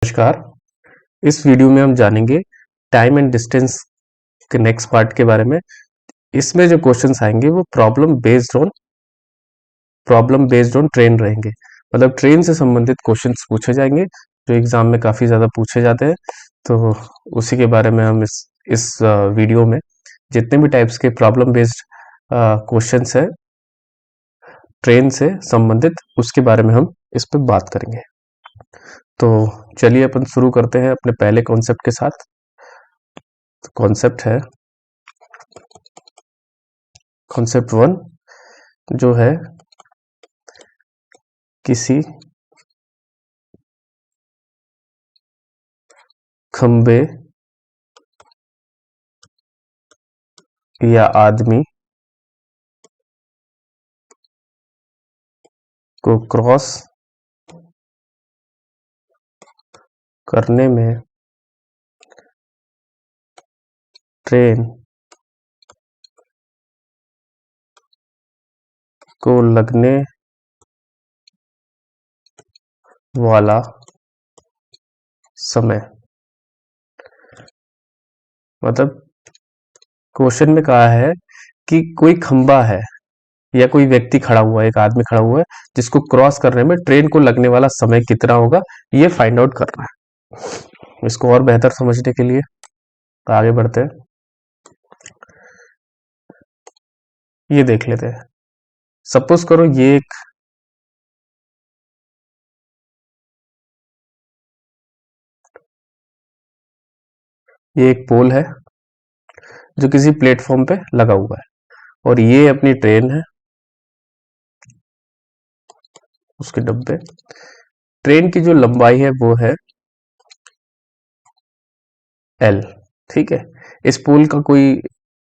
नमस्कार। इस वीडियो में हम जानेंगे टाइम एंड डिस्टेंस के नेक्स्ट पार्ट के बारे में। इसमें जो क्वेश्चंस आएंगे वो प्रॉब्लम बेस्ड ऑन ट्रेन रहेंगे। मतलब ट्रेन से संबंधित क्वेश्चंस पूछे जाएंगे जो एग्जाम में काफ़ी ज़्यादा पूछे जाते हैं। तो उसी के बारे में हम इस वीडियो में जितने भी टाइप्स के प्रॉब्लम बेस्ड क्वेश्चंस है ट्रेन से संबंधित, उसके बारे में हम इस पर बात करेंगे। तो चलिए अपन शुरू करते हैं अपने पहले कॉन्सेप्ट के साथ। कॉन्सेप्ट है कॉन्सेप्ट 1, जो है किसी खंबे या आदमी को क्रॉस करने में ट्रेन को लगने वाला समय। मतलब क्वेश्चन में कहा है कि कोई खंबा है या कोई व्यक्ति खड़ा हुआ है, एक आदमी खड़ा हुआ है, जिसको क्रॉस करने में ट्रेन को लगने वाला समय कितना होगा, ये फाइंड आउट करना है। इसको और बेहतर समझने के लिए आगे बढ़ते हैं। ये देख लेते हैं। सपोज करो ये एक पोल है जो किसी प्लेटफॉर्म पे लगा हुआ है, और ये अपनी ट्रेन है, उसके डब्बे। ट्रेन की जो लंबाई है वो है एल। ठीक है। इस पोल का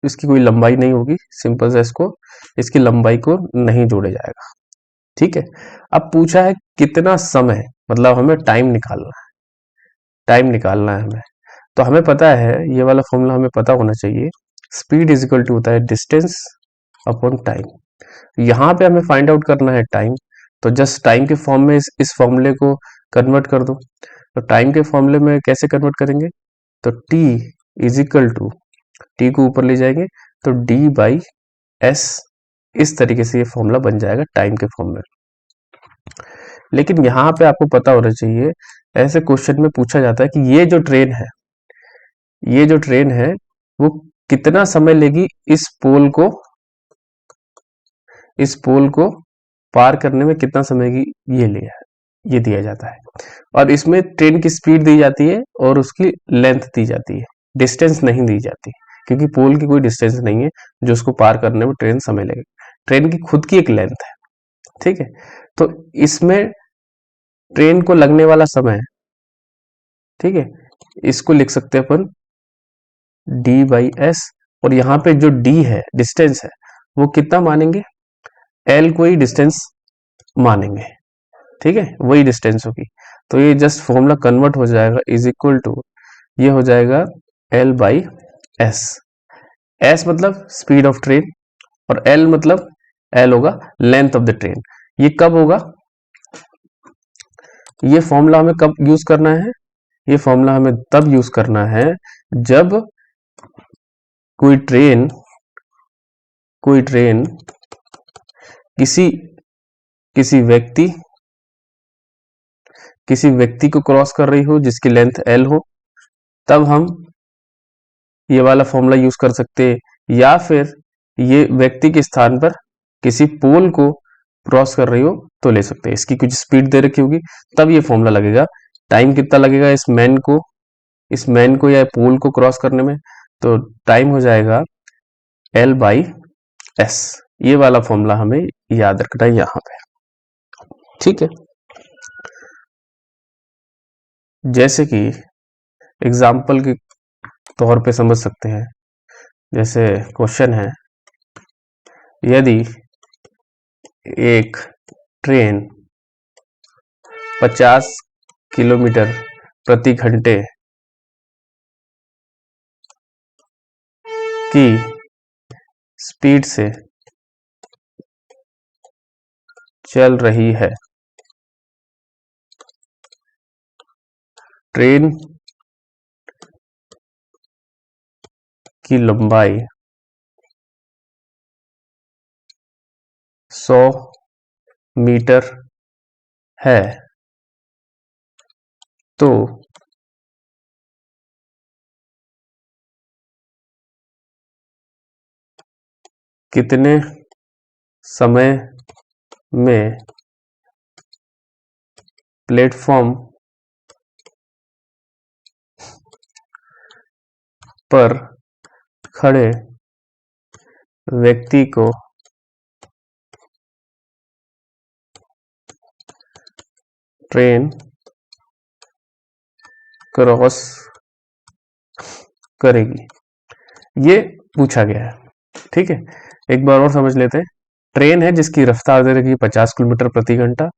इसकी कोई लंबाई नहीं होगी, सिंपल से इसकी लंबाई को नहीं जोड़े जाएगा। ठीक है। अब पूछा है कितना समय, मतलब हमें टाइम निकालना है हमें। तो हमें पता है, ये वाला फॉर्मूला हमें पता होना चाहिए। स्पीड इज इक्वल टू होता है डिस्टेंस अपॉन टाइम। यहाँ पे हमें फाइंड आउट करना है टाइम। तो जस्ट टाइम के फॉर्म में इस फॉर्मूले को कन्वर्ट कर दो। तो टाइम के फॉर्मूले में कैसे कन्वर्ट करेंगे? तो t is equal to, T को ऊपर ले जाएंगे तो d बाई एस। इस तरीके से ये फॉर्मूला बन जाएगा टाइम के फॉर्म में। लेकिन यहाँ पे आपको पता होना चाहिए, ऐसे क्वेश्चन में पूछा जाता है कि ये जो ट्रेन है वो कितना समय लेगी इस पोल को पार करने में, कितना समय की ये दिया जाता है। और इसमें ट्रेन की स्पीड दी जाती है और उसकी लेंथ दी जाती है, डिस्टेंस नहीं दी जाती, क्योंकि पोल की कोई डिस्टेंस नहीं है जो उसको पार करने में ट्रेन समय लगेगा। ट्रेन की खुद की एक लेंथ है। ठीक है। तो इसमें ट्रेन को लगने वाला समय, ठीक है, इसको लिख सकते हैं अपन डी बाई एस। और यहाँ पे जो डी है, डिस्टेंस है, वो कितना मानेंगे? एल को ही डिस्टेंस मानेंगे। ठीक है, वही डिस्टेंस होगी। तो ये जस्ट फॉर्मूला कन्वर्ट हो जाएगा, इज इक्वल टू, ये हो जाएगा एल बाई एस। एस मतलब स्पीड ऑफ ट्रेन, और एल मतलब एल होगा लेंथ ऑफ द ट्रेन। ये कब होगा? ये फॉर्मूला हमें कब यूज करना है? ये फॉर्मूला हमें तब यूज करना है जब कोई ट्रेन किसी किसी व्यक्ति किसी व्यक्ति को क्रॉस कर रही हो जिसकी लेंथ एल हो, तब हम ये वाला फॉर्मूला यूज कर सकते हैं। या फिर ये व्यक्ति के स्थान पर किसी पोल को क्रॉस कर रही हो तो ले सकते हैं। इसकी कुछ स्पीड दे रखी होगी, तब ये फॉर्मूला लगेगा। टाइम कितना लगेगा इस मैन को या पोल को क्रॉस करने में? तो टाइम हो जाएगा एल बाई एस। ये वाला फॉर्मूला हमें याद रखना है यहाँ पे। ठीक है। जैसे कि एग्जाम्पल के तौर पे समझ सकते हैं, जैसे क्वेश्चन है, यदि एक ट्रेन 50 किलोमीटर प्रति घंटे की स्पीड से चल रही है, ट्रेन की लंबाई 100 मीटर है तो कितने समय में प्लेटफॉर्म पर खड़े व्यक्ति को ट्रेन क्रॉस करेगी, ये पूछा गया है। ठीक है, एक बार और समझ लेते हैं। ट्रेन है जिसकी रफ्तार दे रखी है 50 किलोमीटर प्रति घंटा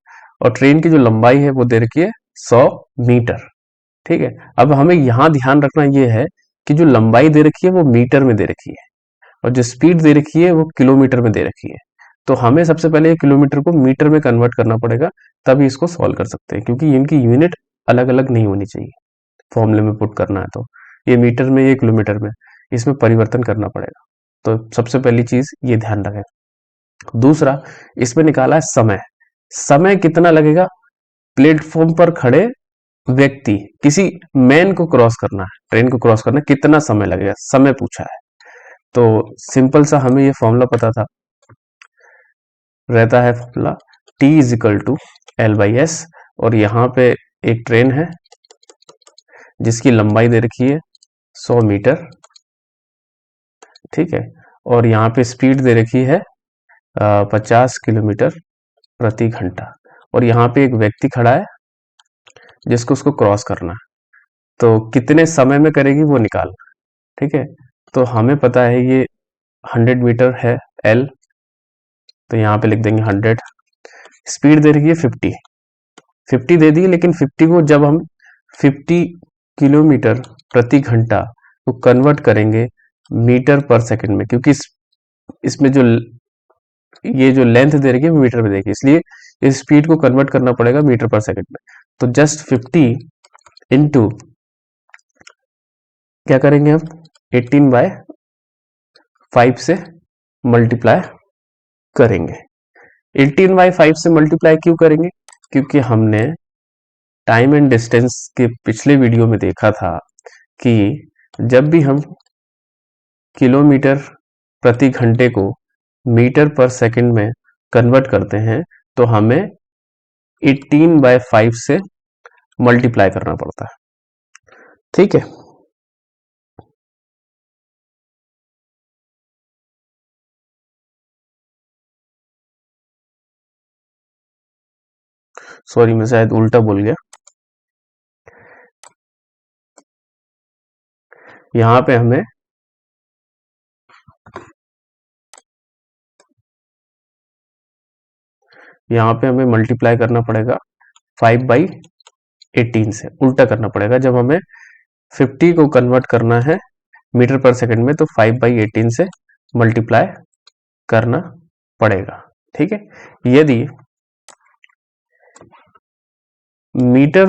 और ट्रेन की जो लंबाई है वो दे रखी है 100 मीटर। ठीक है, अब हमें यहाँ ध्यान रखना ये है कि जो लंबाई दे रखी है वो मीटर में दे रखी है और जो स्पीड दे रखी है वो किलोमीटर में दे रखी है। तो हमें सबसे पहले ये किलोमीटर को मीटर में कन्वर्ट करना पड़ेगा, तभी इसको सॉल्व कर सकते हैं, क्योंकि इनकी यूनिट अलग अलग नहीं होनी चाहिए। फॉर्मूले में पुट करना है तो ये मीटर में, ये किलोमीटर में, इसमें परिवर्तन करना पड़ेगा। तो सबसे पहली चीज ये ध्यान रखें। दूसरा, इसमें निकाला है समय। समय कितना लगेगा प्लेटफॉर्म पर खड़े व्यक्ति, किसी मैन को क्रॉस करना है, ट्रेन को क्रॉस करना है, कितना समय लगेगा, समय पूछा है। तो सिंपल सा हमें ये फॉर्मूला पता था, रहता है formula T is equal to L/S और यहाँ पे एक ट्रेन है जिसकी लंबाई दे रखी है 100 मीटर। ठीक है, और यहाँ पे स्पीड दे रखी है 50 किलोमीटर प्रति घंटा और यहाँ पे एक व्यक्ति खड़ा है जिसको उसको क्रॉस करना है। तो कितने समय में करेगी वो निकालना। ठीक है, तो हमें पता है ये 100 मीटर है L, तो यहाँ पे लिख देंगे 100। स्पीड दे रही है 50 दे दी, लेकिन 50 को जब हम 50 किलोमीटर प्रति घंटा को कन्वर्ट करेंगे मीटर पर सेकंड में, क्योंकि इसमें जो ये जो लेंथ दे रही है मीटर में देगी, इसलिए इस स्पीड को कन्वर्ट करना पड़ेगा मीटर पर सेकंड में। तो जस्ट 50 इंटू क्या करेंगे हम 18/5 से मल्टीप्लाई करेंगे। 18/5 से मल्टीप्लाई क्यों करेंगे? क्योंकि हमने टाइम एंड डिस्टेंस के पिछले वीडियो में देखा था कि जब भी हम किलोमीटर प्रति घंटे को मीटर पर सेकंड में कन्वर्ट करते हैं तो हमें 18/5 से मल्टीप्लाई करना पड़ता है। ठीक है, सॉरी मैं शायद उल्टा बोल गया। यहां पे हमें मल्टीप्लाई करना पड़ेगा 5/18 से, उल्टा करना पड़ेगा। जब हमें 50 को कन्वर्ट करना है मीटर पर सेकंड में तो 5/18 से मल्टीप्लाई करना पड़ेगा। ठीक है, यदि मीटर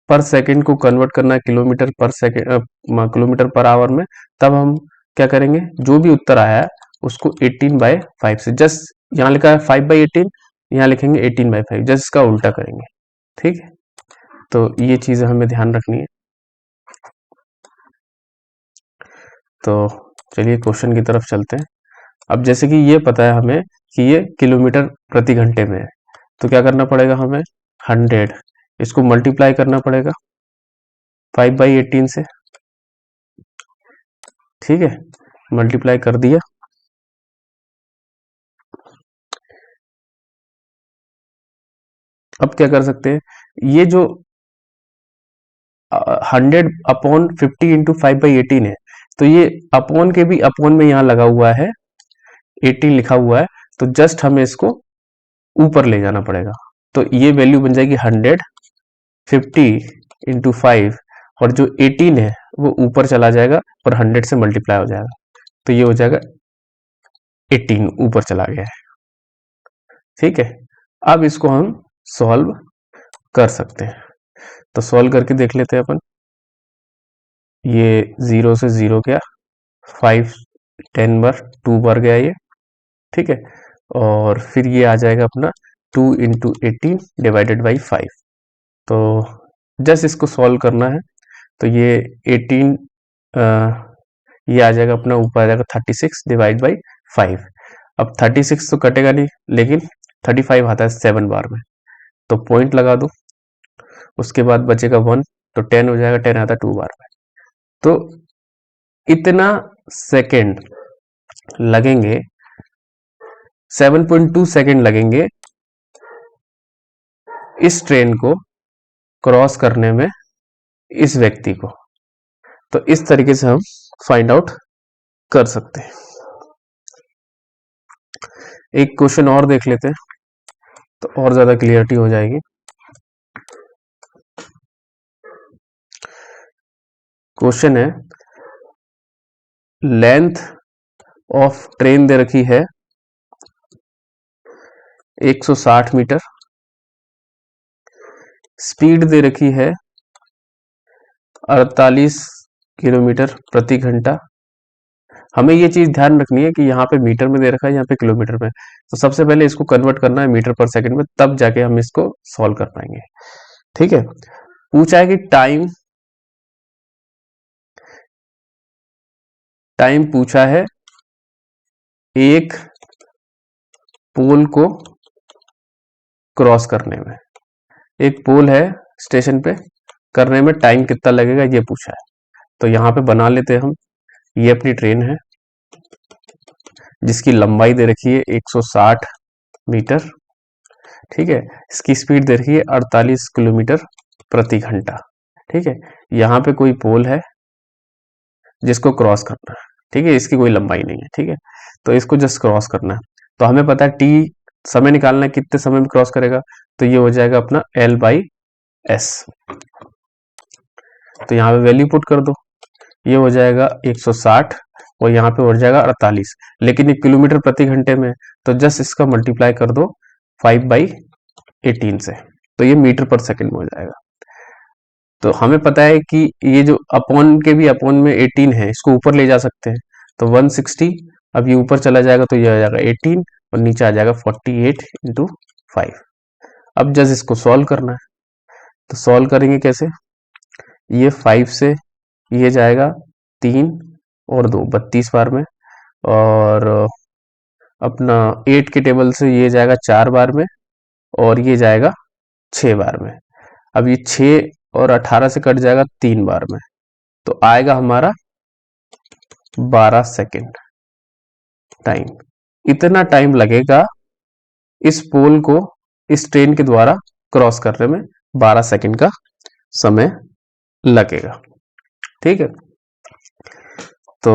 पर सेकंड को कन्वर्ट करना है किलोमीटर पर सेकंड, किलोमीटर पर आवर में, तब हम क्या करेंगे, जो भी उत्तर आया है उसको 18/5 से, जस्ट यहाँ लिखा है 5/18, यहाँ लिखेंगे 18/5, जस्ट इसका उल्टा करेंगे। ठीक है, तो ये चीजें हमें ध्यान रखनी है। तो चलिए क्वेश्चन की तरफ चलते हैं। अब जैसे कि ये पता है हमें कि ये किलोमीटर प्रति घंटे में है, तो क्या करना पड़ेगा हमें 100, इसको मल्टीप्लाई करना पड़ेगा 5/18 से। ठीक है, मल्टीप्लाई कर दिया। अब क्या कर सकते हैं, ये जो 100/50 इंटू 5/18 है, तो ये अपॉन के भी अपॉन में यहाँ लगा हुआ है 18 लिखा हुआ है, तो जस्ट हमें इसको ऊपर ले जाना पड़ेगा। तो ये वैल्यू बन जाएगी 150 इंटू 5 और जो 18 है वो ऊपर चला जाएगा और 100 से मल्टीप्लाई हो जाएगा, तो ये हो जाएगा 18 ऊपर चला गया है। ठीक है, अब इसको हम सॉल्व कर सकते हैं। तो सॉल्व करके देख लेते हैं अपन। ये 0 से 0 गया, 5 10 बार 2 बार गया ये, ठीक है। और फिर ये आ जाएगा अपना 2 इंटू 18 डिवाइडेड बाई 5। तो जस्ट इसको सॉल्व करना है। तो ये 18 ये आ जाएगा अपना, ऊपर आ जाएगा 36 डिवाइड बाई 5। अब 36 तो कटेगा नहीं, लेकिन 35 आता है 7 बार में, तो पॉइंट लगा दो। उसके बाद बचेगा 1, तो 10 हो जाएगा, 10 आता है 2 बार में। तो इतना सेकेंड लगेंगे, 7.2 सेकेंड लगेंगे इस ट्रेन को क्रॉस करने में इस व्यक्ति को। तो इस तरीके से हम फाइंड आउट कर सकते हैं। एक क्वेश्चन और देख लेते हैं, तो और ज्यादा क्लियरिटी हो जाएगी। क्वेश्चन है, लेंथ ऑफ ट्रेन दे रखी है 160 मीटर, स्पीड दे रखी है 48 किलोमीटर प्रति घंटा। हमें ये चीज ध्यान रखनी है कि यहाँ पे मीटर में दे रखा है, यहाँ पे किलोमीटर में। तो सबसे पहले इसको कन्वर्ट करना है मीटर पर सेकंड में, तब जाके हम इसको सॉल्व कर पाएंगे, ठीक है। पूछा है कि टाइम पूछा है एक पोल को क्रॉस करने में। एक पोल है स्टेशन पे, करने में टाइम कितना लगेगा ये पूछा है। तो यहाँ पे बना लेते हैं हम। ये अपनी ट्रेन है जिसकी लंबाई दे रखी है 160 मीटर, ठीक है। इसकी स्पीड दे रखी है 48 किलोमीटर प्रति घंटा, ठीक है। यहाँ पे कोई पोल है जिसको क्रॉस करना है, ठीक है। इसकी कोई लंबाई नहीं है, ठीक है। तो इसको जस्ट क्रॉस करना है। तो हमें पता है टी समय निकालना है, कितने समय में क्रॉस करेगा। तो ये हो जाएगा अपना L/S। तो यहाँ पे वैल्यू पुट कर दो, ये हो जाएगा 160 और यहाँ पे हो जाएगा 48, लेकिन ये किलोमीटर प्रति घंटे में, तो जस्ट इसका मल्टीप्लाई कर दो 5/18 से, तो ये मीटर पर सेकंड में हो जाएगा। तो हमें पता है कि ये जो अपॉन के भी अपॉन में 18 है, इसको ऊपर ले जा सकते हैं। तो 160, अब ये ऊपर चला जाएगा तो ये आ जाएगा 18 और नीचे आ जाएगा 48 इंटू 5। अब जस्ट इसको सॉल्व करना है। तो सॉल्व करेंगे कैसे, ये 5 से ये जाएगा 3 और 2 32 बार में, और अपना 8 के टेबल से ये जाएगा 4 बार में, और ये जाएगा 6 बार में। अब ये 6 और 18 से कट जाएगा 3 बार में, तो आएगा हमारा 12 सेकेंड टाइम। इतना टाइम लगेगा इस पोल को इस ट्रेन के द्वारा क्रॉस करने में, 12 सेकेंड का समय लगेगा, ठीक है। तो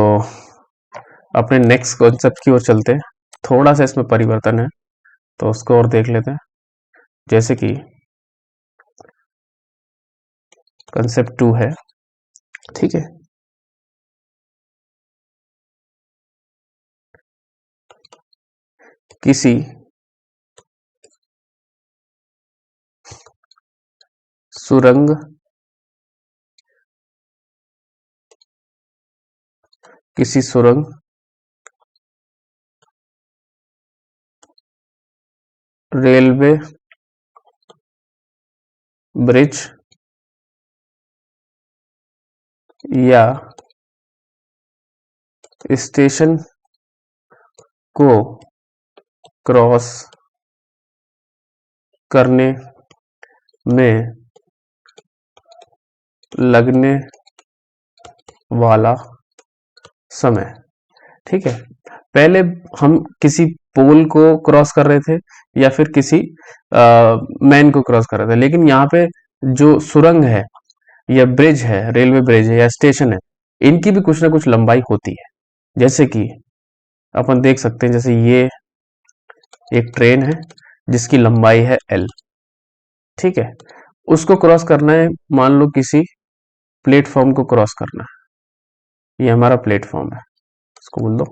अपने नेक्स्ट कॉन्सेप्ट की ओर चलते हैं। थोड़ा सा इसमें परिवर्तन है, तो उसको और देख लेते हैं। जैसे कि कंसेप्ट 2 है, ठीक है। किसी सुरंग रेलवे ब्रिज या स्टेशन को क्रॉस करने में लगने वाला समय, ठीक है। पहले हम किसी पोल को क्रॉस कर रहे थे या फिर किसी मैन को क्रॉस कर रहे थे, लेकिन यहाँ पे जो सुरंग है या ब्रिज है, रेलवे ब्रिज है या स्टेशन है, इनकी भी कुछ ना कुछ लंबाई होती है। जैसे कि अपन देख सकते हैं, जैसे ये एक ट्रेन है जिसकी लंबाई है L, ठीक है। उसको क्रॉस करना है, मान लो किसी प्लेटफॉर्म को क्रॉस करना है। ये हमारा प्लेटफॉर्म है, इसको बोल दो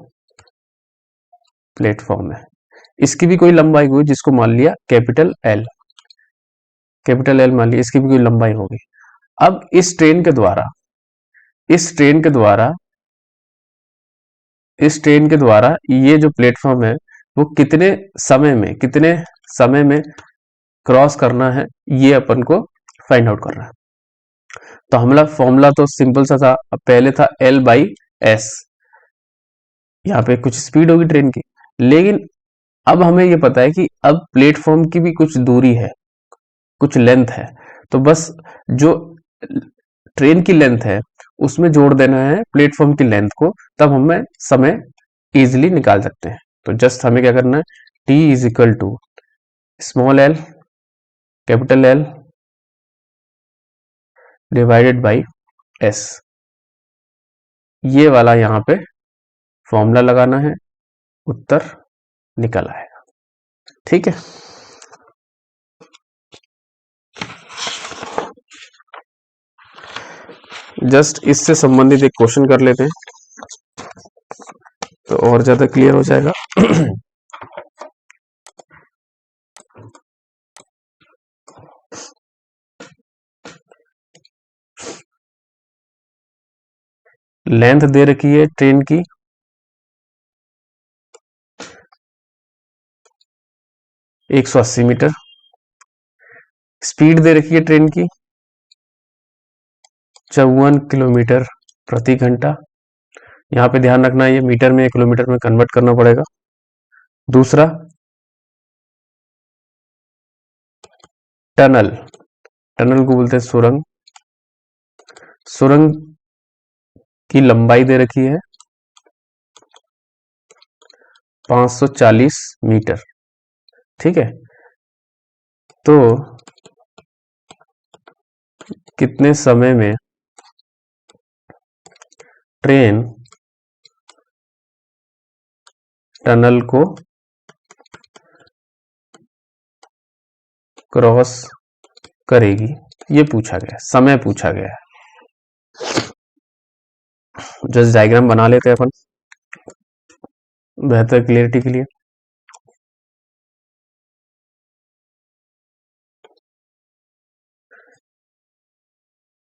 प्लेटफॉर्म है। इसकी भी कोई लंबाई हुई जिसको मान लिया कैपिटल L मान लिया, इसकी भी कोई लंबाई होगी। अब इस ट्रेन के द्वारा ये जो प्लेटफॉर्म है वो कितने समय में क्रॉस करना है, ये अपन को फाइंड आउट करना है। तो हमारा फॉर्मूला तो सिंपल सा था, अब पहले था L/S, यहाँ पे कुछ स्पीड होगी ट्रेन की, लेकिन अब हमें ये पता है कि अब प्लेटफॉर्म की भी कुछ दूरी है, कुछ लेंथ है, तो बस जो ट्रेन की लेंथ है उसमें जोड़ देना है प्लेटफॉर्म की लेंथ को, तब हमें समय इजीली निकाल सकते हैं। तो जस्ट हमें क्या करना है, T is equal to small l capital L divided by S, ये वाला यहाँ पे फॉर्मूला लगाना है, उत्तर निकल आएगा। ठीक है, जस्ट इससे संबंधित एक क्वेश्चन कर लेते हैं तो और ज्यादा क्लियर हो जाएगा। लेंथ दे रखी है ट्रेन की 180 मीटर, स्पीड दे रखी है ट्रेन की 54 किलोमीटर प्रति घंटा। यहाँ पे ध्यान रखना है ये मीटर में किलोमीटर में कन्वर्ट करना पड़ेगा। दूसरा, टनल को बोलते हैं सुरंग, सुरंग की लंबाई दे रखी है 540 मीटर। ठीक है, तो कितने समय में ट्रेन टनल को क्रॉस करेगी, ये पूछा गया, समय पूछा गया है। जस्ट डायग्राम बना लेते हैं अपन बेहतर क्लियरिटी के लिए।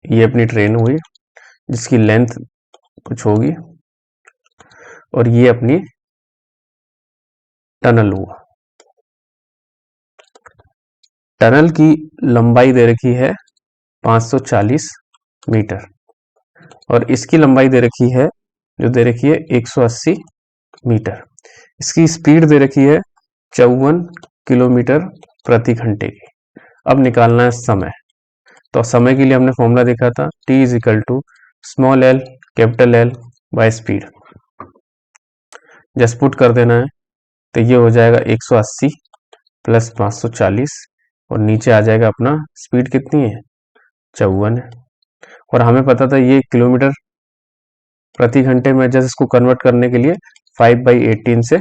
ये अपनी ट्रेन हुई जिसकी लेंथ कुछ होगी, और ये अपनी टनल हुआ। टनल की लंबाई दे रखी है 540 मीटर, और इसकी लंबाई दे रखी है, जो दे रखी है 180 मीटर। इसकी स्पीड दे रखी है 54 किलोमीटर प्रति घंटे की। अब निकालना है समय। तो समय के लिए हमने फॉर्मूला देखा था, T is equal to small l capital L by speed. Just put कर देना है, तो ये हो जाएगा 180 प्लस 540, और नीचे आ जाएगा अपना स्पीड कितनी है, 54 है, और हमें पता था ये किलोमीटर प्रति घंटे में, जस्ट इसको कन्वर्ट करने के लिए 5/18 से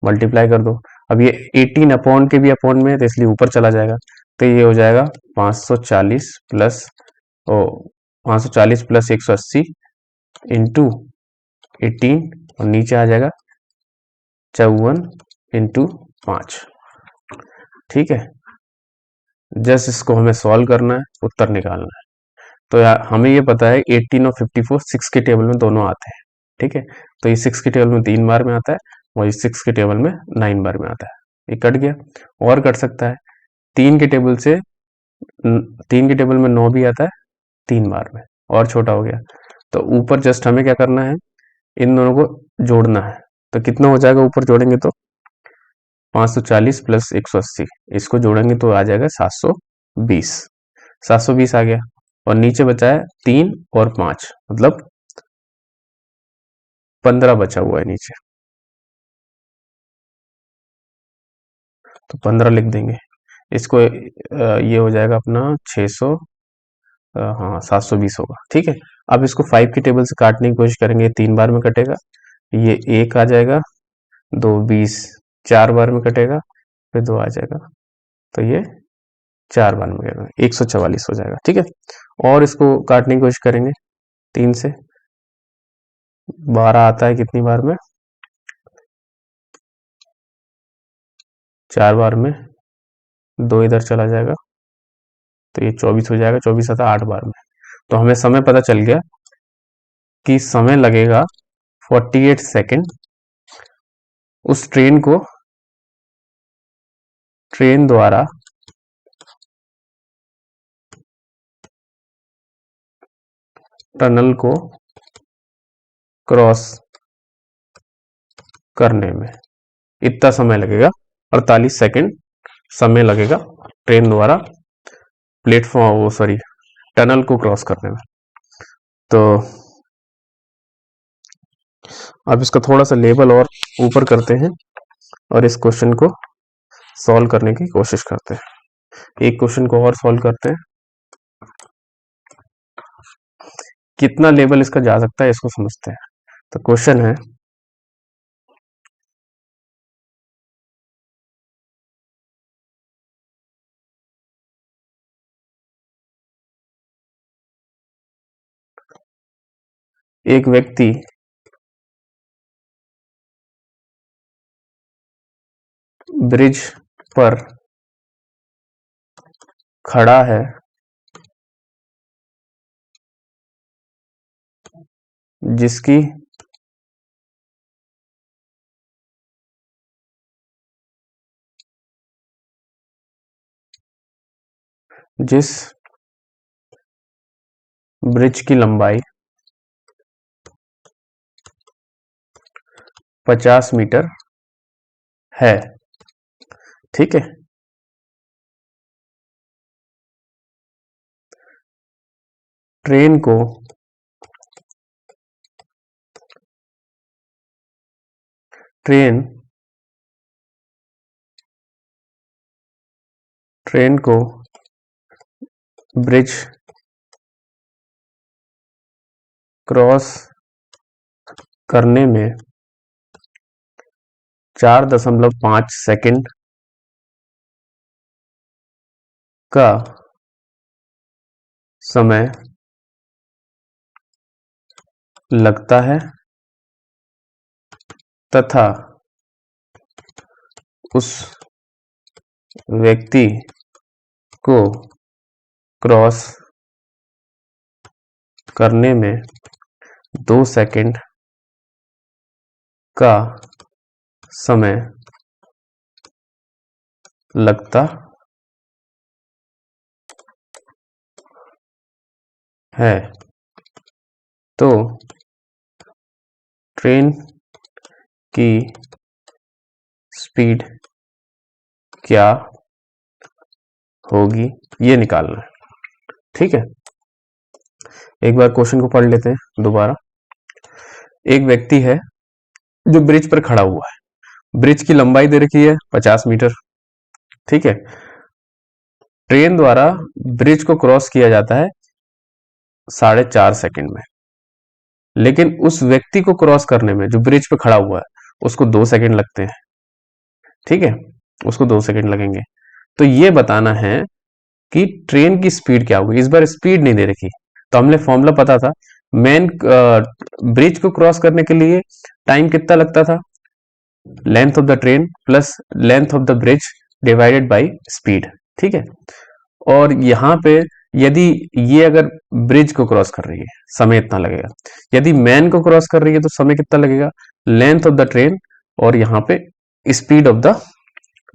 मल्टीप्लाई कर दो। अब ये 18 अपॉन के भी अपॉन में है, तो इसलिए ऊपर चला जाएगा, तो ये हो जाएगा 540 प्लस 180 इंटू 18, और नीचे आ जाएगा 54 इंटू 5। ठीक है, जस्ट इसको हमें सॉल्व करना है, उत्तर निकालना है। तो यार हमें ये पता है 18 और 54 6 के टेबल में दोनों आते हैं। ठीक है, तो ये 6 के टेबल में 3 बार में आता है, और ये 6 के टेबल में 9 बार में आता है। ये कट गया, और कट सकता है 3 के टेबल से, 3 के टेबल में 9 भी आता है 3 बार में, और छोटा हो गया। तो ऊपर जस्ट हमें क्या करना है, इन दोनों को जोड़ना है। तो कितना हो जाएगा ऊपर जोड़ेंगे तो 540 प्लस 180, इसको जोड़ेंगे तो आ जाएगा 720। 720 आ गया, और नीचे बचा है 3 और 5, मतलब 15 बचा हुआ है नीचे, तो 15 लिख देंगे इसको। ये हो जाएगा अपना 600, हाँ 720 होगा। ठीक है, अब इसको 5 की टेबल से काटने की कोशिश करेंगे, 3 बार में कटेगा, ये 1 आ जाएगा, 2 20, 4 बार में कटेगा, फिर 2 आ जाएगा, तो ये 4 बार में कटेगा, 144 हो जाएगा। ठीक है, और इसको काटने की कोशिश करेंगे 3 से, 12 आता है कितनी बार में, 4 बार में, 2 इधर चला जाएगा, तो ये 24 हो जाएगा, 24 आता है 8 बार में। तो हमें समय पता चल गया कि समय लगेगा 48 सेकेंड उस ट्रेन द्वारा टनल को क्रॉस करने में। इतना समय लगेगा, 48 सेकेंड समय लगेगा ट्रेन द्वारा टनल को क्रॉस करने में। तो अब इसका थोड़ा सा लेवल और ऊपर करते हैं और इस क्वेश्चन को सॉल्व करने की कोशिश करते हैं। एक क्वेश्चन को और सॉल्व करते हैं, कितना लेवल इसका जा सकता है इसको समझते हैं। तो क्वेश्चन है, एक व्यक्ति ब्रिज पर खड़ा है जिसकी जिस ब्रिज की लंबाई 50 मीटर है। ठीक है, ट्रेन को ब्रिज क्रॉस करने में 4.5 सेकंड का समय लगता है तथा उस व्यक्ति को क्रॉस करने में 2 सेकंड का समय लगता है। तो ट्रेन की स्पीड क्या होगी ये निकालना है। ठीक है, एक बार क्वेश्चन को पढ़ लेते हैं दोबारा। एक व्यक्ति है जो ब्रिज पर खड़ा हुआ है, ब्रिज की लंबाई दे रखी है 50 मीटर। ठीक है, ट्रेन द्वारा ब्रिज को क्रॉस किया जाता है 4.5 सेकंड में, लेकिन उस व्यक्ति को क्रॉस करने में जो ब्रिज पे खड़ा हुआ है उसको 2 सेकंड लगते हैं। ठीक है, उसको 2 सेकंड लगेंगे। तो ये बताना है कि ट्रेन की स्पीड क्या होगी। इस बार स्पीड नहीं दे रखी, तो हमने फॉर्मूला पता था, मेन ब्रिज को क्रॉस करने के लिए टाइम कितना लगता था, length of the train plus length of the bridge divided by speed. ठीक है, और यहाँ पे यदि ये अगर ब्रिज को क्रॉस कर रही है समय इतना लगेगा, यदि मैन को क्रॉस कर रही है तो समय कितना लगेगा, लेंथ ऑफ द ट्रेन और यहाँ पे स्पीड ऑफ द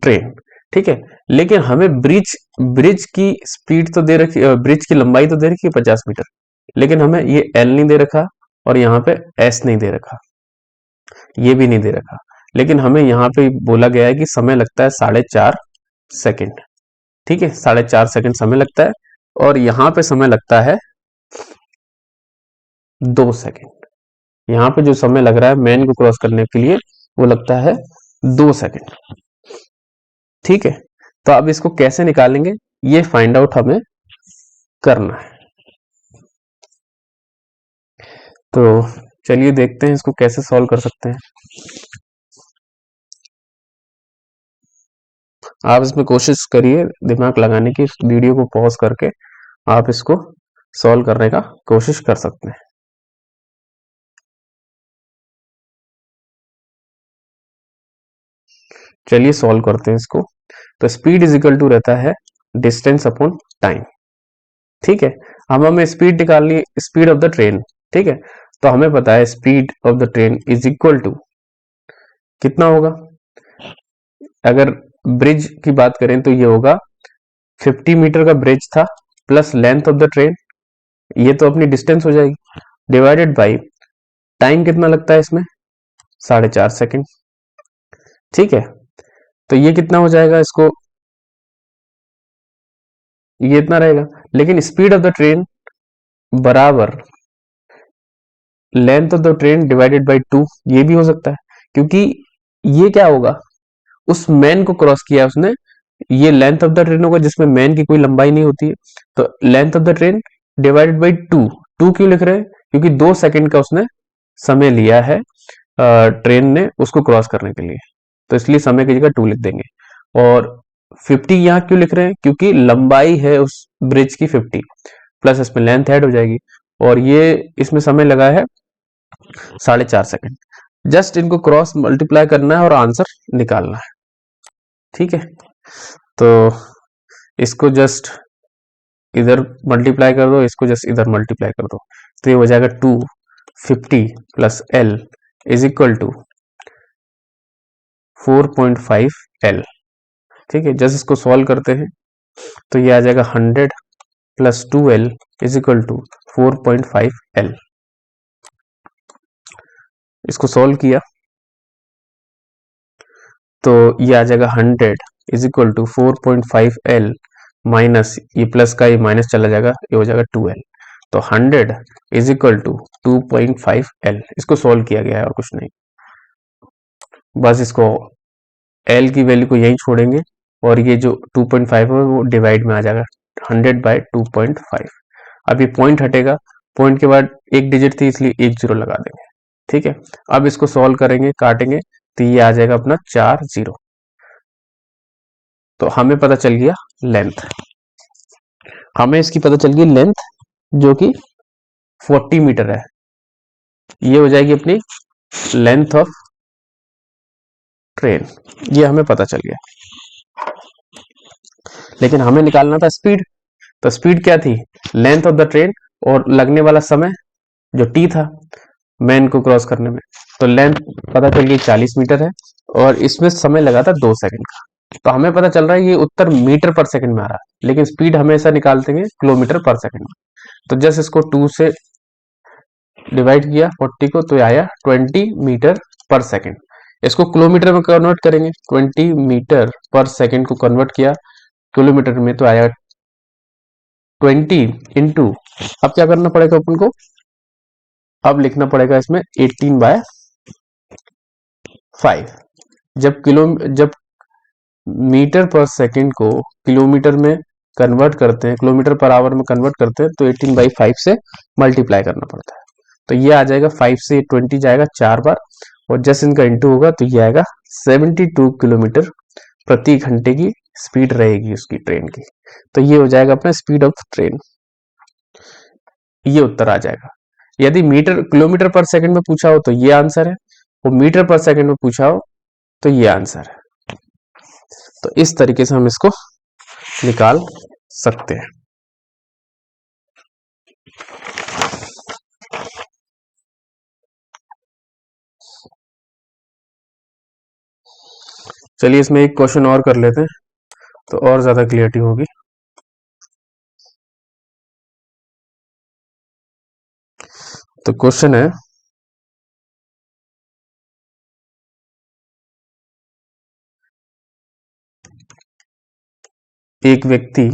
ट्रेन। ठीक है, लेकिन हमें ब्रिज की स्पीड तो दे रखी, ब्रिज की लंबाई तो दे रखी है 50 मीटर, लेकिन हमें ये एल नहीं दे रखा और यहाँ पे एस नहीं दे रखा, ये भी नहीं दे रखा, लेकिन हमें यहाँ पे बोला गया है कि समय लगता है 4.5 सेकेंड। ठीक है, 4.5 सेकेंड समय लगता है और यहाँ पे समय लगता है 2 सेकेंड। यहाँ पे जो समय लग रहा है मैन को क्रॉस करने के लिए वो लगता है 2 सेकेंड। ठीक है, तो अब इसको कैसे निकालेंगे ये फाइंड आउट हमें करना है। तो चलिए देखते हैं इसको कैसे सॉल्व कर सकते हैं। आप इसमें कोशिश करिए दिमाग लगाने की, इस वीडियो को पॉज करके आप इसको सॉल्व करने का कोशिश कर सकते हैं। चलिए सॉल्व करते हैं इसको। तो स्पीड इज इक्वल टू रहता है डिस्टेंस अपॉन टाइम। ठीक है। हमें स्पीड निकालनी है, स्पीड ऑफ द ट्रेन। ठीक है, तो हमें पता है speed of the train is equal to कितना होगा। अगर ब्रिज की बात करें तो ये होगा 50 मीटर का ब्रिज था plus length of the train, ये तो अपनी डिस्टेंस हो जाएगी, डिवाइडेड बाई टाइम कितना लगता है इसमें 4.5 सेकंड। ठीक है, तो ये कितना हो जाएगा, इसको ये इतना रहेगा। लेकिन स्पीड ऑफ द ट्रेन बराबर length of the train divided by 2, ये भी हो सकता है, क्योंकि ये क्या होगा, उस मैन को क्रॉस किया है उसने। ये लेंथ ऑफ द ट्रेन होगा जिसमें मैन की कोई लंबाई नहीं होती है, तो length of the train divided by 2। 2 क्यों लिख रहे हैं, क्योंकि 2 सेकंड का उसने समय लिया है ट्रेन ने उसको क्रॉस करने के लिए, तो इसलिए समय की जगह 2 लिख देंगे। और 50 यहाँ क्यों लिख रहे हैं, क्योंकि लंबाई है उस ब्रिज की 50 प्लस इसमें लेंथ ऐड हो जाएगी, और ये इसमें समय लगा है 4.5 सेकंड। जस्ट इनको क्रॉस मल्टीप्लाई करना है और आंसर निकालना है। ठीक है, तो इसको जस्ट इधर मल्टीप्लाई कर दो, इसको जस्ट इधर मल्टीप्लाई कर दो, तो ये हो जाएगा 250 plus L is equal to 4.5 L. ठीक है, जस्ट इसको सॉल्व करते हैं तो ये आ जाएगा 100 plus 2L is equal to 4.5L। इसको सॉल्व किया तो ये आ जाएगा 100 is equal to 4.5L minus ये प्लस का ये माइनस चला जाएगा, ये हो जाएगा 2L। तो 100 इज इक्वल टू 2.5L। इसको सॉल्व किया गया है और कुछ नहीं, बस इसको L की वैल्यू को यहीं छोड़ेंगे और ये जो 2.5 है वो डिवाइड में आ जाएगा 100 बाई 2.5। अब ये पॉइंट हटेगा, पॉइंट के बाद एक डिजिट थी इसलिए एक जीरो लगा देंगे। ठीक है, अब इसको सॉल्व करेंगे, काटेंगे तो ये आ जाएगा अपना 4 जीरो। तो हमें पता चल गया लेंथ, हमें इसकी पता चल गई लेंथ जो कि 40 मीटर है। ये हो जाएगी अपनी लेंथ ऑफ ट्रेन, ये हमें पता चल गया। लेकिन हमें निकालना था स्पीड, तो स्पीड क्या थी, लेंथ ऑफ द ट्रेन और लगने वाला समय जो टी था मैन को क्रॉस करने में। तो लेंथ पता चल गई 40 मीटर है और इसमें समय लगा था 2 सेकंड का। तो हमें पता चल रहा है ये उत्तर मीटर पर सेकंड में आ रहा है, लेकिन स्पीड हमेशा निकालते हैं किलोमीटर पर सेकंड में। तो जस्ट इसको 2 से डिवाइड किया 40 को, तो आया 20 मीटर पर सेकंड। इसको किलोमीटर में कन्वर्ट करेंगे, 20 मीटर पर सेकंड को कन्वर्ट किया किलोमीटर में, तो आया 20 इंटू, अब क्या करना पड़ेगा अपन को, अब लिखना पड़ेगा इसमें 18/5। जब मीटर पर सेकंड को किलोमीटर में कन्वर्ट करते हैं, किलोमीटर पर आवर में कन्वर्ट करते हैं, तो 18/5 से मल्टीप्लाई करना पड़ता है। तो ये आ जाएगा 5 से 20 जाएगा 4 बार, और जैसे इनका इंटू होगा तो ये आएगा 72 किलोमीटर प्रति घंटे की स्पीड रहेगी उसकी ट्रेन की। तो ये हो जाएगा अपना स्पीड ऑफ ट्रेन, ये उत्तर आ जाएगा। यदि मीटर किलोमीटर पर सेकंड में पूछा हो तो ये आंसर है, और मीटर पर सेकंड में पूछा हो तो ये आंसर है। तो इस तरीके से हम इसको निकाल सकते हैं। चलिए इसमें एक क्वेश्चन और कर लेते हैं तो और ज्यादा क्लियरिटी होगी। तो क्वेश्चन है, एक व्यक्ति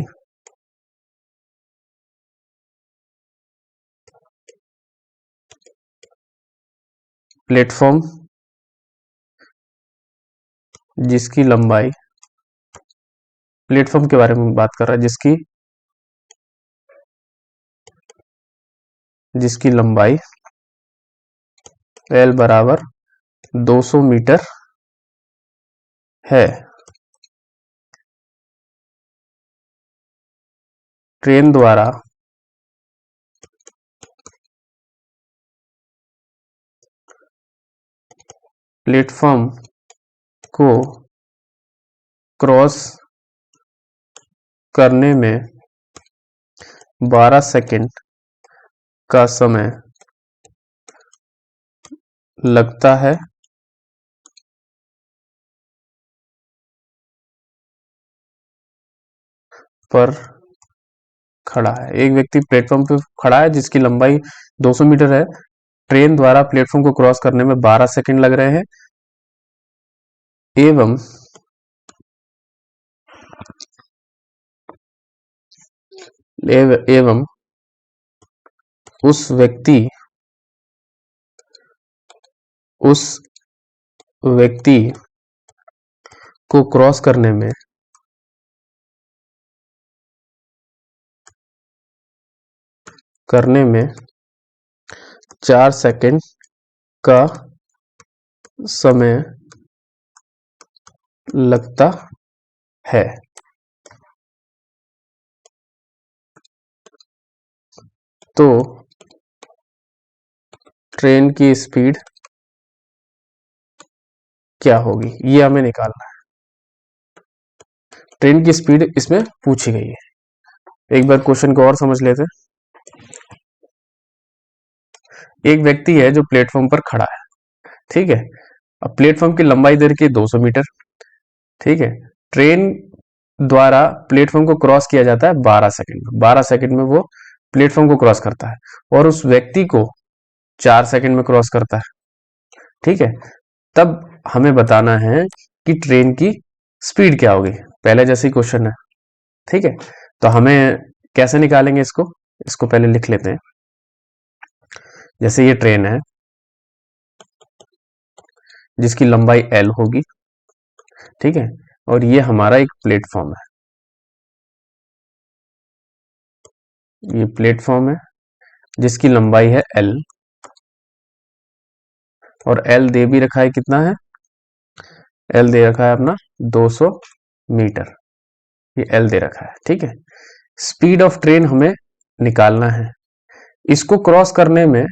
प्लेटफॉर्म जिसकी लंबाई, प्लेटफॉर्म के बारे में बात कर रहा है, जिसकी लंबाई L बराबर 200 मीटर है, ट्रेन द्वारा प्लेटफॉर्म को क्रॉस करने में 12 सेकंड का समय लगता है पर खड़ा है। एक व्यक्ति प्लेटफॉर्म पे खड़ा है जिसकी लंबाई 200 मीटर है। ट्रेन द्वारा प्लेटफॉर्म को क्रॉस करने में 12 सेकंड लग रहे हैं एवं एवं उस व्यक्ति को क्रॉस करने में 4 सेकंड का समय लगता है। तो ट्रेन की स्पीड क्या होगी, ये हमें निकालना है। ट्रेन की स्पीड इसमें पूछी गई है। एक बार क्वेश्चन को और समझ लेते हैं। एक व्यक्ति है जो प्लेटफॉर्म पर खड़ा है, ठीक है। अब प्लेटफॉर्म की लंबाई दे रखी है 200 मीटर, ठीक है। ट्रेन द्वारा प्लेटफॉर्म को क्रॉस किया जाता है 12 सेकंड में। 12 सेकंड में वो प्लेटफॉर्म को क्रॉस करता है और उस व्यक्ति को 4 सेकंड में क्रॉस करता है, ठीक है। तब हमें बताना है कि ट्रेन की स्पीड क्या होगी, पहले जैसे ही क्वेश्चन है, ठीक है। तो हमें कैसे निकालेंगे इसको पहले लिख लेते हैं। जैसे ये ट्रेन है जिसकी लंबाई L होगी, ठीक है, और ये हमारा एक प्लेटफॉर्म है। ये प्लेटफॉर्म है जिसकी लंबाई है L और L दे भी रखा है, कितना है, L दे रखा है अपना 200 मीटर। ये L दे रखा है, ठीक है। स्पीड ऑफ ट्रेन हमें निकालना है। इसको क्रॉस करने में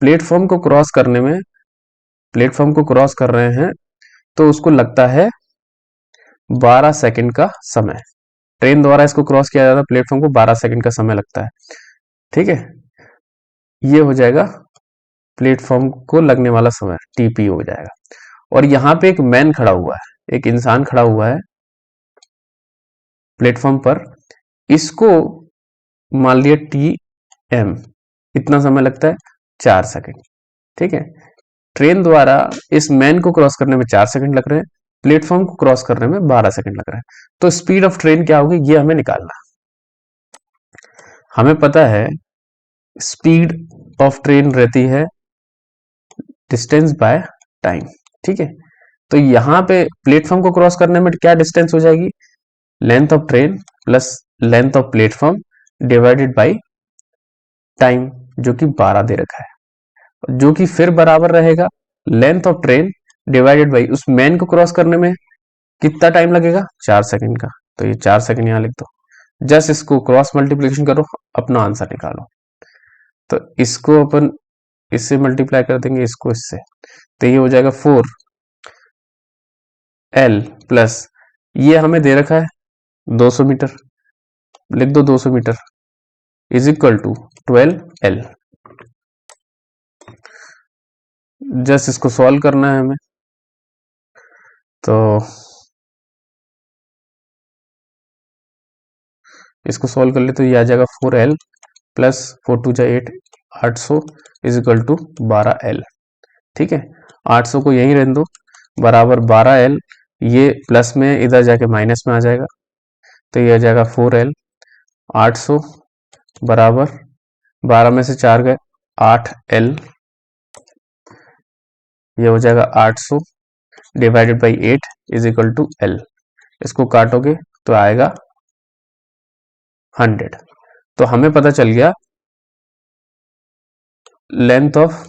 प्लेटफॉर्म को क्रॉस कर रहे हैं तो उसको लगता है 12 सेकंड का समय। ट्रेन द्वारा इसको क्रॉस किया जाता है, प्लेटफॉर्म को 12 सेकंड का समय लगता है, ठीक है। ये हो जाएगा प्लेटफॉर्म को लगने वाला समय, TP हो जाएगा। और यहाँ पे एक मैन खड़ा हुआ है, एक इंसान खड़ा हुआ है प्लेटफॉर्म पर। इसको मान लिया TM, इतना समय लगता है 4 सेकंड, ठीक है। ट्रेन द्वारा इस मैन को क्रॉस करने में 4 सेकंड लग रहे हैं, प्लेटफॉर्म को क्रॉस करने में 12 सेकंड लग रहा है। तो स्पीड ऑफ ट्रेन क्या होगी, ये हमें निकालना है। हमें पता है स्पीड ऑफ ट्रेन रहती है डिस्टेंस बाय टाइम, ठीक है। तो यहाँ पे प्लेटफॉर्म को क्रॉस करने में क्या डिस्टेंस हो जाएगी, length of train plus length of platform divided by time, जो कि 12 दे रखा है, जो कि फिर बराबर रहेगा length of train divided by उस मैन को क्रॉस करने में कितना टाइम लगेगा, 4 सेकंड का। तो ये 4 सेकंड यहाँ लिख दो। जस्ट इसको क्रॉस मल्टीप्लिकेशन करो, अपना आंसर निकालो। तो इसको अपन इससे मल्टीप्लाई कर देंगे, इसको इससे, तो ये हो जाएगा 4L प्लस ये हमें दे रखा है 200 मीटर, लिख दो 200 metre is equal to 12L। जस्ट इसको सॉल्व करना है हमें। तो इसको सॉल्व कर ले तो ये आ जाएगा 4L plus 4 2 8, 800 is equal to 12L, ठीक है। 800 को यहीं रहने दो, बराबर 12L, ये प्लस में इधर जाके माइनस में आ जाएगा, तो ये आ जाएगा 4L 800 बराबर 12 में से 4 गए 8L, ये हो जाएगा 800 divided by 8 is equal to L। इसको काटोगे तो आएगा 100। तो हमें पता चल गया लेंथ ऑफ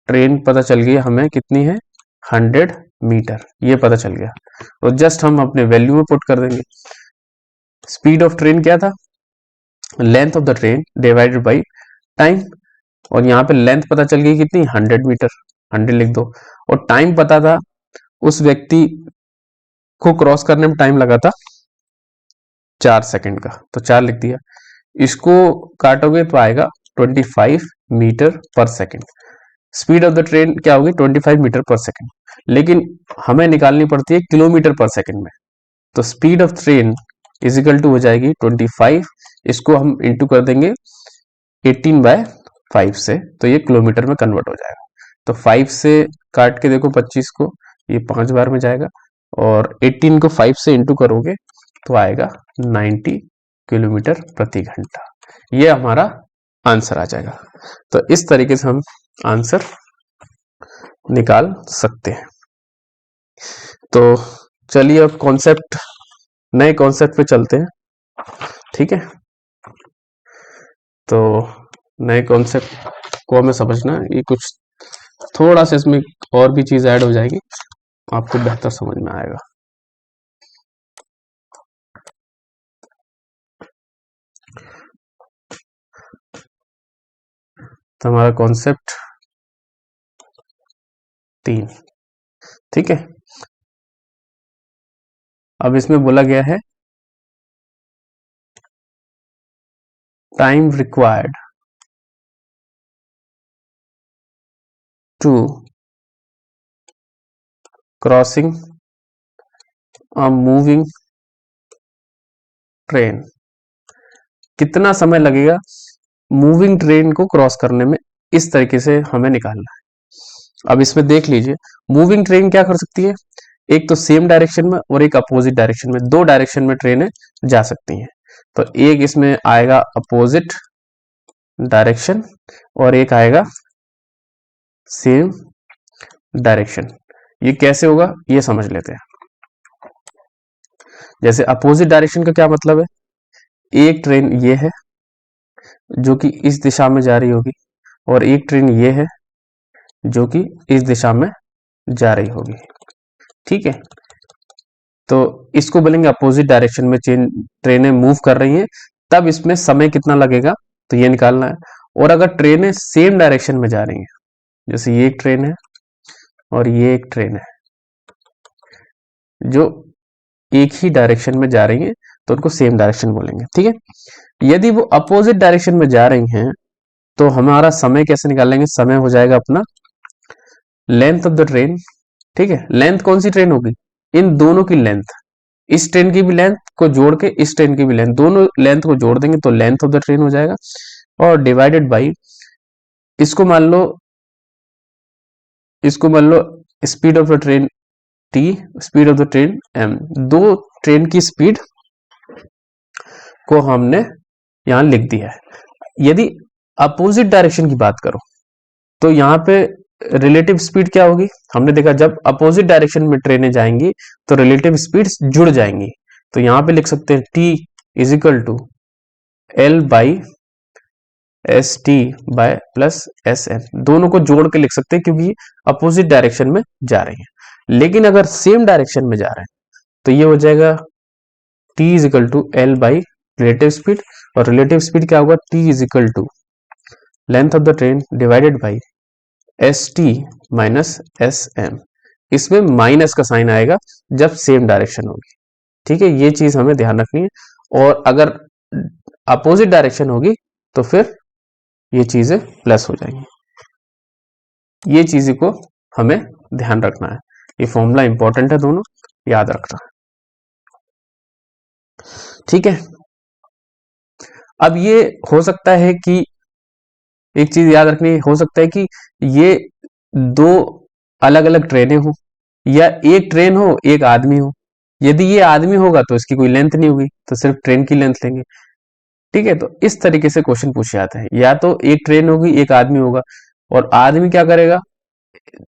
ट्रेन पता चल गई हमें कितनी है, 100 मीटर, ये पता चल गया। तो जस्ट हम अपने वैल्यू में पुट कर देंगे। स्पीड ऑफ ट्रेन क्या था, length of the train divided by time, और यहाँ पे लेंथ पता चल गई कितनी, 100 मीटर, 100 लिख दो। और टाइम पता था उस व्यक्ति को क्रॉस करने में टाइम लगा था 4 सेकंड का, तो 4 लिख दिया। इसको काटोगे तो आएगा 25 मीटर पर second. Speed of the train क्या होगी? 25 मीटर पर सेकंड, लेकिन हमें निकालनी पड़ती है किलोमीटर पर सेकंड में। तो speed of train is equal to हो जाएगी 25, इसको हम इंटू कर देंगे 18/5 से, तो ये किलोमीटर में कन्वर्ट हो जाएगा। तो 5 से काट के देखो 25 को, ये 5 बार में जाएगा, और 18 को 5 से इंटू करोगे तो आएगा 90 किलोमीटर प्रति घंटा। ये हमारा आंसर आ जाएगा। तो इस तरीके से हम आंसर निकाल सकते हैं। तो चलिए अब कॉन्सेप्ट, नए कॉन्सेप्ट पे चलते हैं, ठीक है। तो नए कॉन्सेप्ट को हमें समझना है, ये कुछ थोड़ा सा इसमें और भी चीज ऐड हो जाएगी, आपको बेहतर समझ में आएगा। तो हमारा कॉन्सेप्ट 3, ठीक है। अब इसमें बोला गया है time required to crossing a moving train. कितना समय लगेगा मूविंग ट्रेन को क्रॉस करने में, इस तरीके से हमें निकालना है। अब इसमें देख लीजिए, मूविंग ट्रेन क्या कर सकती है? एक तो सेम डायरेक्शन में और एक अपोजिट डायरेक्शन में, दो डायरेक्शन में ट्रेनें जा सकती हैं। तो एक इसमें आएगा अपोजिट डायरेक्शन और एक आएगा सेम डायरेक्शन। ये कैसे होगा ये समझ लेते हैं। जैसे अपोजिट डायरेक्शन का क्या मतलब है? एक ट्रेन ये है जो कि इस दिशा में जा रही होगी, और एक ट्रेन ये है जो कि इस दिशा में जा रही होगी, ठीक है। तो इसको बोलेंगे अपोजिट डायरेक्शन में ट्रेनें मूव कर रही हैं, तब इसमें समय कितना लगेगा तो ये निकालना है। और अगर ट्रेनें सेम डायरेक्शन में जा रही हैं, जैसे ये एक ट्रेन है और ये एक ट्रेन है जो एक ही डायरेक्शन में जा रही हैं, तो उनको सेम डायरेक्शन बोलेंगे, ठीक है। यदि वो अपोजिट डायरेक्शन में जा रही हैं तो हमारा समय कैसे निकालेंगे? समय हो जाएगा अपना लेंथ ऑफ द ट्रेन, ठीक है। लेंथ कौन सी ट्रेन होगी? इन दोनों की लेंथ, इस ट्रेन की भी लेंथ को जोड़ के इस ट्रेन की भी लेंथ, दोनों लेंथ को जोड़ देंगे तो लेंथ ऑफ द ट्रेन हो जाएगा, और डिवाइडेड बाई इसको मान लो speed of the train T, speed of the train M. दो ट्रेन की स्पीड को हमने यहां लिख दिया है। यदि अपोजिट डायरेक्शन की बात करो तो यहां पे रिलेटिव स्पीड क्या होगी? हमने देखा जब अपोजिट डायरेक्शन में ट्रेनें जाएंगी तो रिलेटिव स्पीड्स जुड़ जाएंगी। तो यहां पे लिख सकते हैं T is equal to L by S T by plus S N, दोनों को जोड़ के लिख सकते हैं क्योंकि अपोजिट डायरेक्शन में जा रही है। लेकिन अगर सेम डायरेक्शन में जा रहे हैं तो ये हो जाएगा T is equal to L by relative speed, और रिलेटिव स्पीड क्या होगा? T is equal to length of the train divided by S T minus S M. इसमें माइनस का साइन आएगा जब सेम डायरेक्शन होगी, ठीक है। ये चीज हमें ध्यान रखनी है, और अगर अपोजिट डायरेक्शन होगी तो फिर ये चीजें प्लस हो जाएंगी। ये चीज को हमें ध्यान रखना है, ये फॉर्मूला इंपॉर्टेंट है, दोनों याद रखना है, ठीक है। अब ये हो सकता है कि एक चीज याद रखनी, हो सकता है कि ये दो अलग अलग ट्रेनें हो, या एक ट्रेन हो एक आदमी हो। यदि ये आदमी होगा तो इसकी कोई लेंथ नहीं होगी, तो सिर्फ ट्रेन की लेंथ लेंगे, ठीक है। तो इस तरीके से क्वेश्चन पूछे जाते हैं। या तो एक ट्रेन होगी एक आदमी होगा, और आदमी क्या करेगा?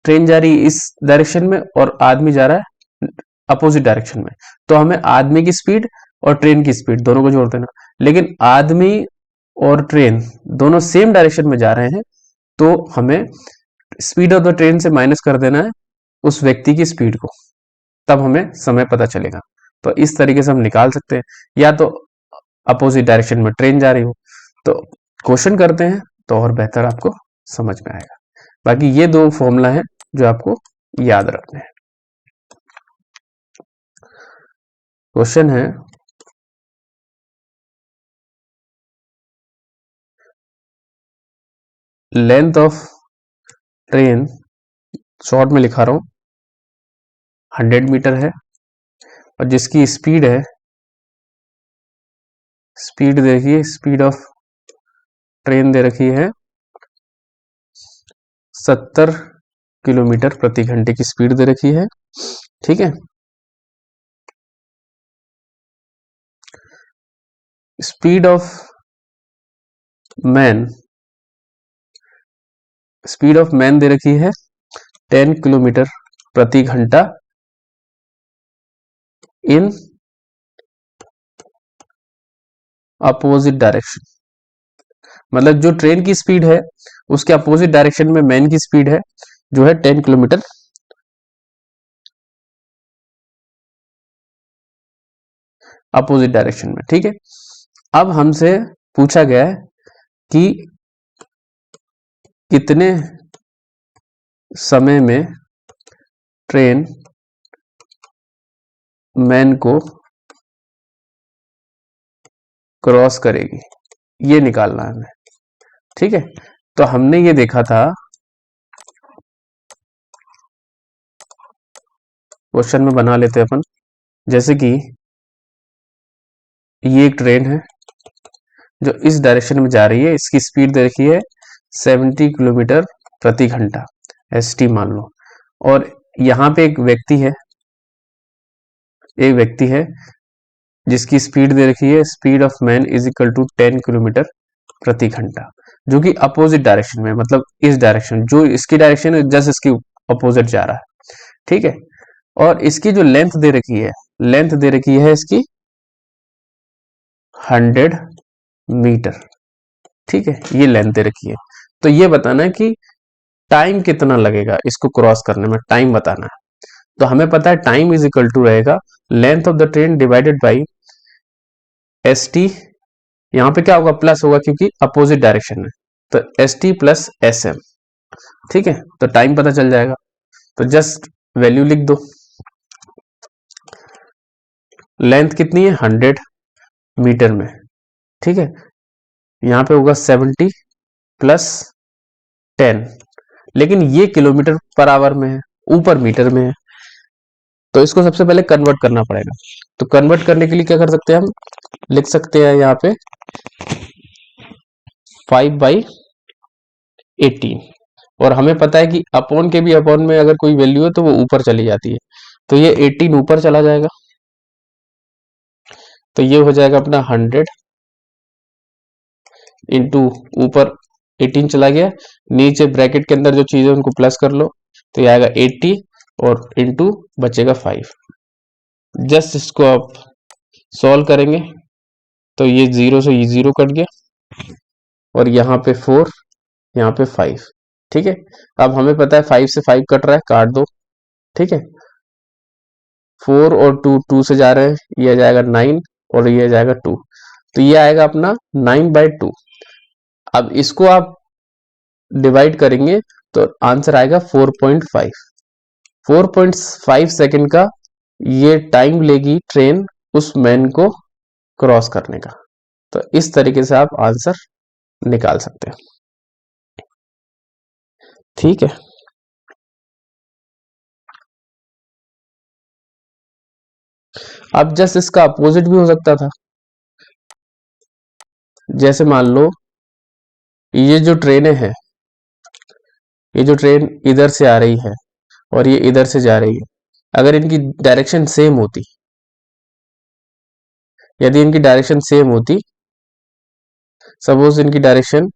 ट्रेन जा रही है इस डायरेक्शन में और आदमी जा रहा है अपोजिट डायरेक्शन में, तो हमें आदमी की स्पीड और ट्रेन की स्पीड दोनों को जोड़ देना। लेकिन आदमी और ट्रेन दोनों सेम डायरेक्शन में जा रहे हैं, तो हमें स्पीड ऑफ द ट्रेन से माइनस कर देना है उस व्यक्ति की स्पीड को, तब हमें समय पता चलेगा। तो इस तरीके से हम निकाल सकते हैं, या तो अपोजिट डायरेक्शन में ट्रेन जा रही हो। तो क्वेश्चन करते हैं तो और बेहतर आपको समझ में आएगा। बाकी ये दो फॉर्मूला है जो आपको याद रखने हैं। क्वेश्चन है लेंथ ऑफ ट्रेन, शॉर्ट में लिखा रहा हूं, 100 मीटर है और जिसकी स्पीड है, स्पीड देखिए, स्पीड ऑफ ट्रेन दे रखी है 70 किलोमीटर प्रति घंटे की स्पीड दे रखी है। ठीक है, speed of man, speed of man they रखी है 10 किलोमीटर प्रति घंटा इन अपोजिट डायरेक्शन। मतलब जो ट्रेन की स्पीड है उसके अपोजिट डायरेक्शन में मैन की स्पीड है जो है 10 किलोमीटर अपोजिट डायरेक्शन में। ठीक है, अब हमसे पूछा गया है कि कितने समय में ट्रेन मैन को क्रॉस करेगी, ये निकालना है हमें। ठीक है, तो हमने ये देखा था, क्वेश्चन में बना लेते हैं अपन। जैसे कि ये एक ट्रेन है जो इस डायरेक्शन में जा रही है, इसकी स्पीड दे रखी है 70 किलोमीटर प्रति घंटा, एसटी मान लो। और यहाँ पे एक व्यक्ति है जिसकी स्पीड दे रखी है, speed of man is equal to 10 kilometre प्रति घंटा, जो कि अपोजिट डायरेक्शन में, मतलब इस डायरेक्शन, जो इसकी डायरेक्शन है जस्ट इसकी अपोजिट जा रहा है। ठीक है, और इसकी जो लेंथ दे रखी है, लेंथ दे रखी है इसकी 100 मीटर। ठीक है, ये लेंथ दे रखी है। तो ये बताना है कि टाइम कितना लगेगा इसको क्रॉस करने में, टाइम बताना है। तो हमें पता है टाइम इज इक्वल टू रहेगा length of the train divided by S T. यहाँ पे क्या होगा, प्लस होगा क्योंकि अपोजिट डायरेक्शन में, तो S T plus S M. ठीक है, तो टाइम पता चल जाएगा। तो जस्ट वैल्यू लिख दो, लेंथ कितनी है 100 मीटर में। ठीक है, यहाँ पे होगा 70 प्लस 10, लेकिन ये किलोमीटर पर आवर में है, ऊपर मीटर में है, तो इसको सबसे पहले कन्वर्ट करना पड़ेगा। तो कन्वर्ट करने के लिए क्या कर सकते हैं हम, लिख सकते हैं यहाँ पे 5/18। और हमें पता है कि अपॉन के भी अपॉन में अगर कोई वैल्यू है तो वो ऊपर चली जाती है, तो ये 18 ऊपर चला जाएगा, तो ये हो जाएगा अपना 100 इंटू ऊपर 18 चला गया, नीचे ब्रैकेट के अंदर जो चीज है उनको प्लस कर लो, तो ये आएगा 80 और इंटू बचेगा 5। जस्ट इसको आप सॉल्व करेंगे तो ये 0 से ये 0 कट गया और यहाँ पे 4, यहाँ पे 5। ठीक है, अब हमें पता है 5 से 5 कट रहा है, काट दो। ठीक है, 4 और 2 2 से जा रहे हैं, ये आ जाएगा 9 और ये आ जाएगा 2, तो ये आएगा अपना 9/2। अब इसको आप डिवाइड करेंगे तो आंसर आएगा 4.5। 4.5 सेकंड का ये टाइम लेगी ट्रेन उस मैन को क्रॉस करने का। तो इस तरीके से आप आंसर निकाल सकते हैं। ठीक है, अब जस्ट इसका अपोजिट भी हो सकता था। जैसे मान लो ये जो ट्रेनें हैं, ये जो ट्रेन इधर से आ रही है और ये इधर से जा रही है, अगर इनकी डायरेक्शन सेम होती, यदि इनकी डायरेक्शन सेम होती, सपोज इनकी डायरेक्शन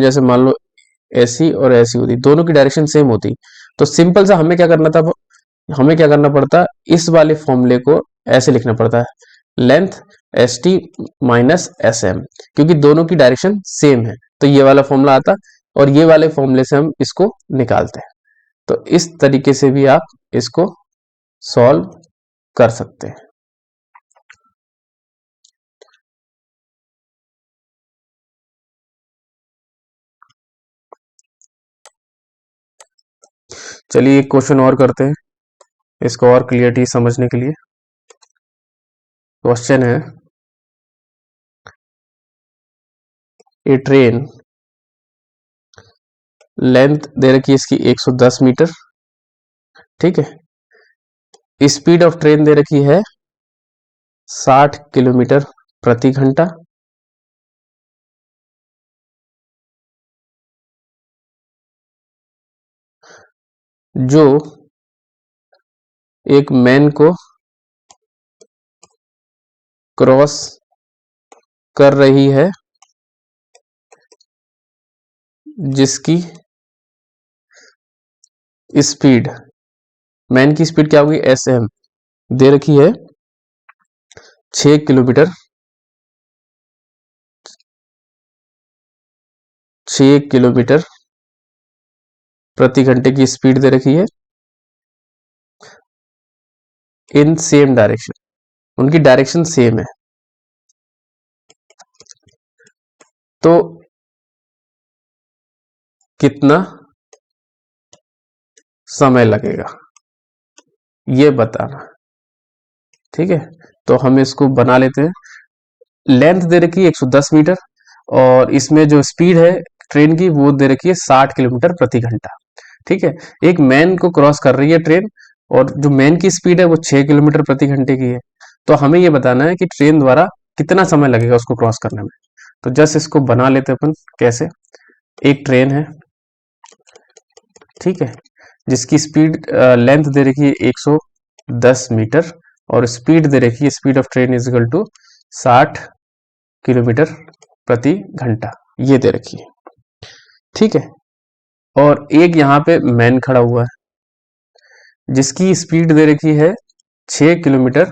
जैसे मान लो ऐसी और ऐसी होती, दोनों की डायरेक्शन सेम होती, तो सिंपल सा हमें क्या करना था, हमें क्या करना पड़ता, इस वाले फॉर्मूले को ऐसे लिखना पड़ता है, length S T minus S M, क्योंकि दोनों की डायरेक्शन सेम है, तो ये वाला फॉर्मूला आता और ये वाले फॉर्मूले से हम इसको निकालते हैं। तो इस तरीके से भी आप इसको सॉल्व कर सकते हैं। चलिए एक क्वेश्चन और करते हैं इसको और क्लियरिटी समझने के लिए। क्वेश्चन है, ए ट्रेन, लेंथ दे रखी है इसकी 110 मीटर, ठीक है। स्पीड ऑफ ट्रेन दे रखी है 60 किलोमीटर प्रति घंटा। जो एक मैन को क्रॉस कर रही है, जिसकी स्पीड, मैन की स्पीड क्या होगी, एसएम दे रखी है 6 किलोमीटर 6 किलोमीटर प्रति घंटे की स्पीड दे रखी है इन सेम डायरेक्शन, उनकी डायरेक्शन सेम है। तो कितना समय लगेगा ये बताना, ठीक है। तो हम इसको बना लेते हैं। लेंथ दे रखी है 110 मीटर और इसमें जो स्पीड है ट्रेन की वो दे रखी है 60 किलोमीटर प्रति घंटा, ठीक है। एक मैन को क्रॉस कर रही है ट्रेन और जो मैन की स्पीड है वो 6 किलोमीटर प्रति घंटे की है। तो हमें ये बताना है कि ट्रेन द्वारा कितना समय लगेगा उसको क्रॉस करने में। तो जस्ट इसको बना लेते हैं अपन। कैसे, एक ट्रेन है, ठीक है, जिसकी स्पीड लेंथ दे रखी है 110 मीटर और स्पीड दे रखी है, speed of train is equal to 60 kilometre प्रति घंटा, ये दे रखी है, ठीक है। और एक यहाँ पे मैन खड़ा हुआ है जिसकी स्पीड दे रखी है 6 किलोमीटर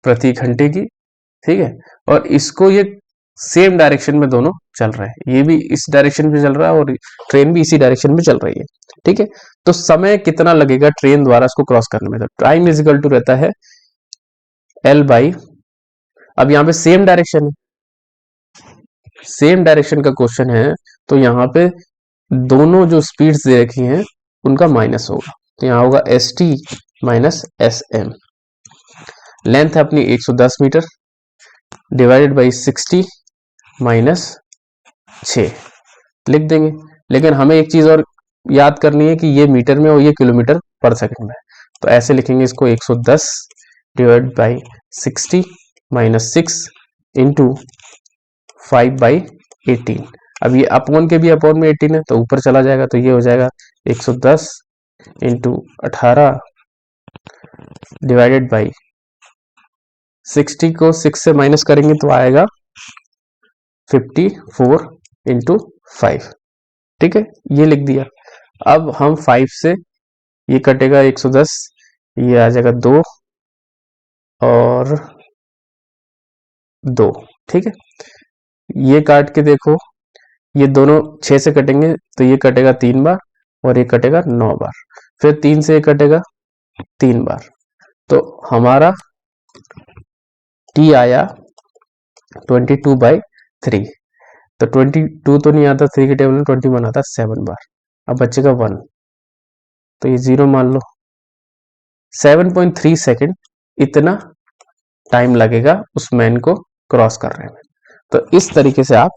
प्रति घंटे की, ठीक है। और इसको ये सेम डायरेक्शन में दोनों चल रहे हैं, ये भी इस डायरेक्शन में चल रहा है और ट्रेन भी इसी डायरेक्शन में चल रही है, ठीक है। तो समय कितना लगेगा ट्रेन द्वारा इसको क्रॉस करने में, तो टाइम इज इक्वल टू रहता है L बाई, अब यहाँ पे सेम डायरेक्शन है, सेम डायरेक्शन का क्वेश्चन है, तो यहाँ पे दोनों जो स्पीड्स दे रखी हैं उनका माइनस होगा, तो यहाँ होगा ST माइनस SM। लेंथ है अपनी 110 मीटर डिवाइडेड बाई 60 माइनस 6 लिख देंगे। लेकिन हमें एक चीज और याद करनी है कि ये मीटर में और ये किलोमीटर पर सेकंड में, तो ऐसे लिखेंगे इसको 110 divide by 60 minus 6 into 5 by 18। अब ये अपॉन के भी अपॉन में 18 है तो ऊपर चला जाएगा, तो ये हो जाएगा 110 इंटू 18 डिवाइडेड बाई 60 को 6 से माइनस करेंगे तो आएगा 54 इंटू 5, ठीक है, ये लिख दिया। अब हम 5 से ये कटेगा 110, ये आ जाएगा 2 और 2, ठीक है। ये काट के देखो, ये दोनों 6 से कटेंगे तो ये कटेगा 3 बार और ये कटेगा 9 बार, फिर 3 से ये कटेगा 3 बार, तो हमारा टी आया 22/3। तो 22 तो नहीं आता 3 के टेबल में, 21 आता 7 बार। अब बचेगा 1, तो ये 0 मान लो। 7.3 सेकेंड इतना टाइम लगेगा उस मैन को क्रॉस करने में। तो इस तरीके से आप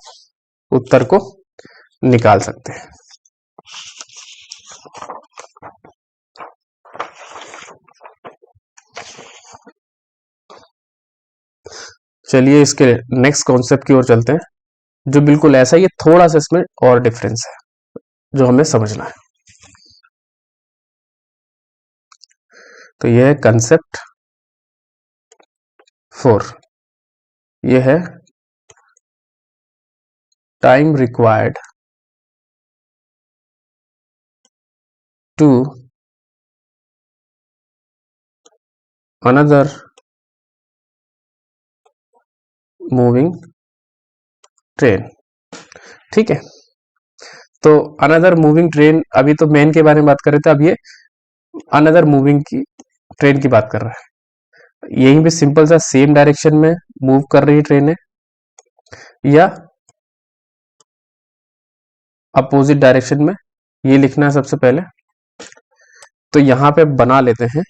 उत्तर को निकाल सकते हैं। चलिए इसके नेक्स्ट कॉन्सेप्ट की ओर चलते हैं, जो बिल्कुल ऐसा ही है, थोड़ा सा इसमें और डिफरेंस है जो हमें समझना है। तो यह है कंसेप्ट 4, यह है time required to another moving train, ठीक है। तो अनदर मूविंग ट्रेन, अभी तो मैन के बारे में बात कर रहे थे, अब ये अनदर मूविंग की ट्रेन की बात कर रहा है। यहीं पे सिंपल सा सेम डायरेक्शन में मूव कर रही ट्रेन है या अपोजिट डायरेक्शन में, ये लिखना है सबसे पहले। तो यहाँ पे बना लेते हैं,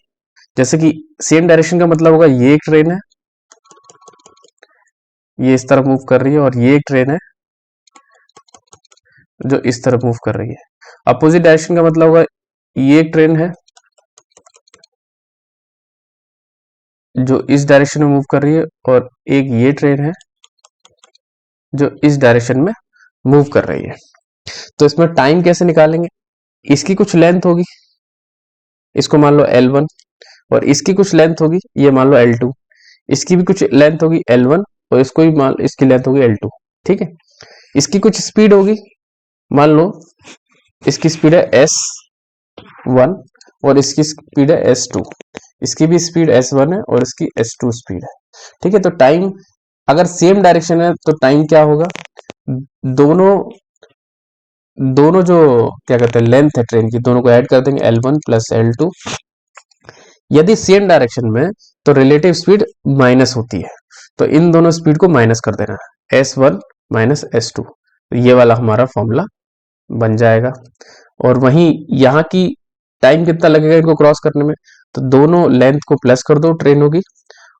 जैसे कि सेम डायरेक्शन का मतलब होगा ये एक ट्रेन है, ये इस तरफ मूव कर रही है, और ये एक ट्रेन है जो इस तरफ मूव कर रही है। अपोजिट डायरेक्शन का मतलब होगा ये एक ट्रेन है जो इस डायरेक्शन में मूव कर रही है, और एक ये ट्रेन है जो इस डायरेक्शन में मूव कर रही है। तो इसमें टाइम कैसे निकालेंगे? इसकी कुछ लेंथ होगी, इसको मान लो L1, और इसकी कुछ लेंथ होगी, ये मान लो L2, इसकी भी कुछ लेंथ होगी L1, और इसको भी मान इसकी लेंथ होगी L2। ठीक है, इसकी कुछ स्पीड होगी, मान लो इसकी स्पीड है S1 और इसकी स्पीड है S2, इसकी भी स्पीड S1 है और इसकी S2 स्पीड है। ठीक है, तो टाइम अगर सेम डायरेक्शन है तो टाइम क्या होगा, दोनों दोनों जो क्या कहते हैं लेंथ है ट्रेन की, दोनों को ऐड कर देंगे L1 प्लस L2। यदि सेम डायरेक्शन में तो रिलेटिव स्पीड माइनस होती है, तो इन दोनों स्पीड को माइनस कर देना है, S1 माइनस S2, तो ये वाला हमारा फॉर्मूला बन जाएगा। और वहीं यहाँ की टाइम कितना लगेगा इनको क्रॉस करने में, तो दोनों लेंथ को प्लस कर दो ट्रेनों की,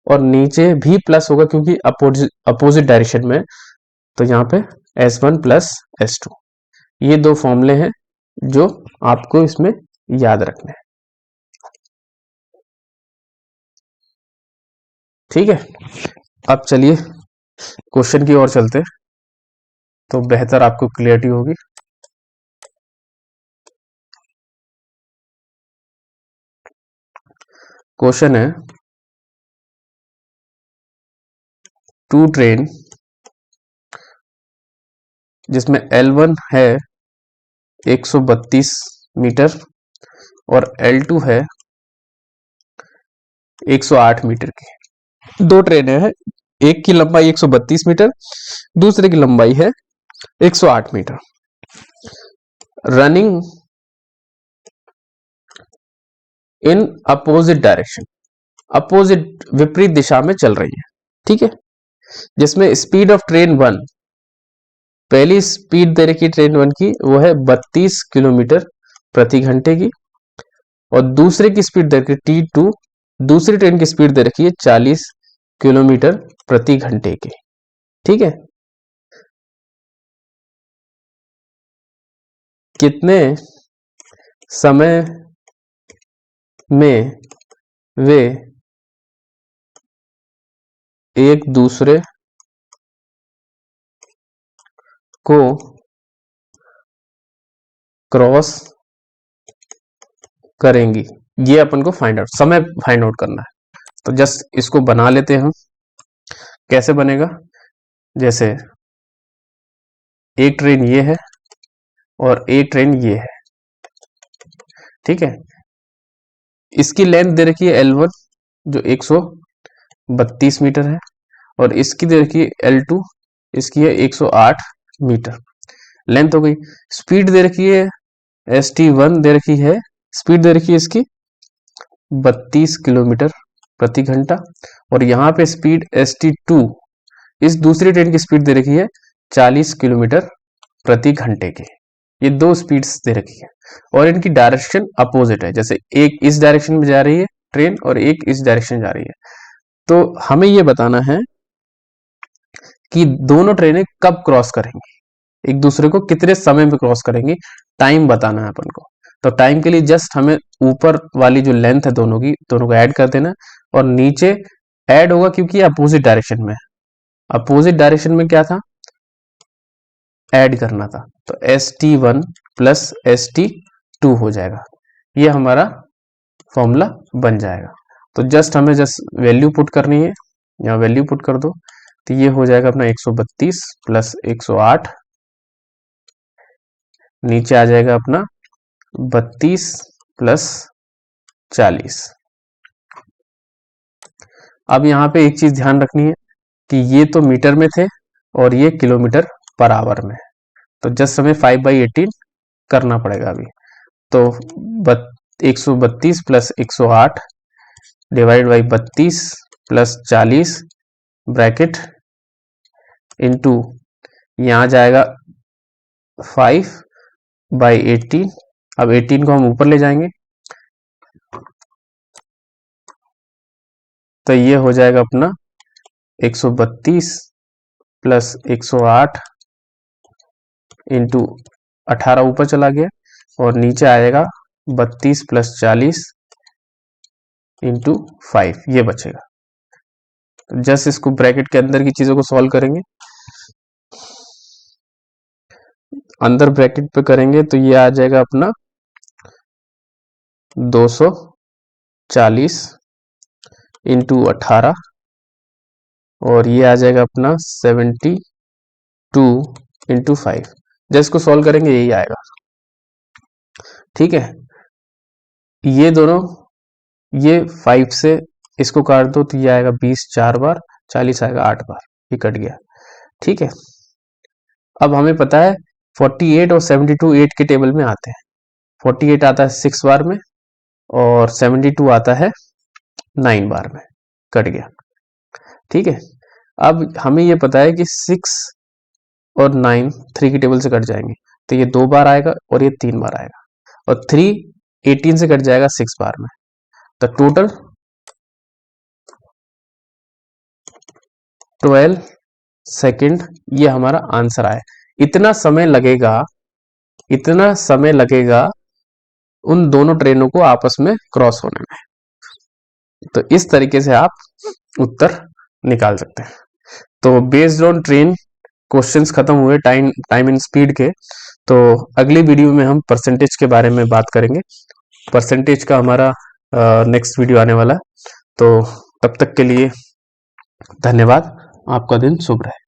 और नीचे भी प्लस होगा क्योंकि अपोजिट डायरेक्शन में, तो यहाँ पे S1 प्लस S2। ये दो फॉर्मूले हैं जो आपको इसमें याद रखने हैं। ठीक है, अब चलिए क्वेश्चन की ओर चलते हैं, तो बेहतर आपको क्लियरिटी होगी। क्वेश्चन है, टू ट्रेन जिसमें L1 है 132 मीटर और L2 है 108 मीटर की, दो ट्रेनें हैं, एक की लंबाई 132 मीटर, दूसरे की लंबाई है 108 metre, running in opposite direction, opposite विपरीत दिशा में चल रही है। ठीक है, जिसमें स्पीड ऑफ ट्रेन 1, पहली स्पीड दे रखी ट्रेन 1 की वो है 32 किलोमीटर प्रति घंटे की, और दूसरे की स्पीड दे रखी T2, दूसरी ट्रेन की स्पीड दे रखी है 40 किलोमीटर प्रति घंटे की। ठीक है, कितने समय में वे एक दूसरे को क्रॉस करेंगी, ये अपन को फाइंड आउट, समय फाइंड आउट करना है। तो जस्ट इसको बना लेते हैं हम। कैसे बनेगा, जैसे एक ट्रेन ये है और एक ट्रेन ये है। ठीक है, इसकी लेंथ दे रखी है L1 जो 132 मीटर है, और इसकी दे रखी है L2, इसकी है 108 मीटर, लेंथ हो गई। स्पीड दे रखी है ST1, दे रखी है स्पीड दे रखी है इसकी 32 किलोमीटर प्रति घंटा, और यहाँ पे स्पीड ST2, इस दूसरी ट्रेन की स्पीड दे रखी है 40 किलोमीटर प्रति घंटे की। ये दो स्पीड्स दे रखी है, और इनकी डायरेक्शन अपोजिट है, जैसे एक इस डायरेक्शन में जा रही है ट्रेन और एक इस डायरेक्शन जा रही है। तो हमें ये बताना है कि दोनों ट्रेनें कब क्रॉस करेंगी, एक दूसरे को कितने समय में क्रॉस करेंगी, टाइम बताना है अपन को। तो टाइम के लिए जस्ट हमें ऊपर वाली जो लेंथ है दोनों की, दोनों को ऐड कर देना, और नीचे ऐड होगा क्योंकि अपोजिट डायरेक्शन में, अपोजिट डायरेक्शन में क्या था, ऐड करना था, तो ST1 प्लस ST2 हो जाएगा, ये हमारा फॉर्मूला बन जाएगा। तो जस्ट हमें जस्ट वैल्यू पुट करनी है, यहाँ वैल्यू पुट कर दो, तो ये हो जाएगा अपना 132 प्लस 108, नीचे आ जाएगा अपना 32 प्लस 40। अब यहाँ पे एक चीज ध्यान रखनी है कि ये तो मीटर में थे और ये किलोमीटर पर आवर में, तो जस्ट हमें 5/18 करना पड़ेगा अभी। तो 132 plus 108 divide by 32 plus 40 bracket into, यहाँ जाएगा 5/18। अब 18 को हम ऊपर ले जाएंगे, तो ये हो जाएगा अपना 132 प्लस 108 इंटू 18 ऊपर चला गया, और नीचे आएगा 32 प्लस 40 इंटू 5, ये बचेगा। तो जस्ट इसको ब्रैकेट के अंदर की चीजों को सॉल्व करेंगे, अंदर ब्रैकेट पे करेंगे तो ये आ जाएगा अपना 240 इंटू 18, और ये आ जाएगा अपना 72 इंटू 5। जब इसको सॉल्व करेंगे यही आएगा, ठीक है। ये दोनों, ये 5 से इसको काट दो तो ये आएगा 20 4 बार, 40 आएगा 8 बार, ये कट गया, ठीक है। अब हमें पता है 48 और 72 8 के टेबल में आते हैं। 48 आता है 6 बार में और 72 आता है 9 बार में, कट गया, ठीक है। अब हमें ये पता है कि 6 और 9 3 की टेबल से कट जाएंगे, तो ये 2 बार आएगा और ये 3 बार आएगा, और 3 18 से कट जाएगा 6 बार में, तो टोटल 12 सेकंड ये हमारा आंसर आया। इतना समय लगेगा, इतना समय लगेगा उन दोनों ट्रेनों को आपस में क्रॉस होने में। तो इस तरीके से आप उत्तर निकाल सकते हैं। तो बेस्ड ऑन ट्रेन क्वेश्चंस खत्म हुए टाइम एंड स्पीड के। तो अगली वीडियो में हम परसेंटेज के बारे में बात करेंगे। परसेंटेज का हमारा नेक्स्ट वीडियो आने वाला है। तो तब तक के लिए धन्यवाद। आपका दिन शुभ रहे।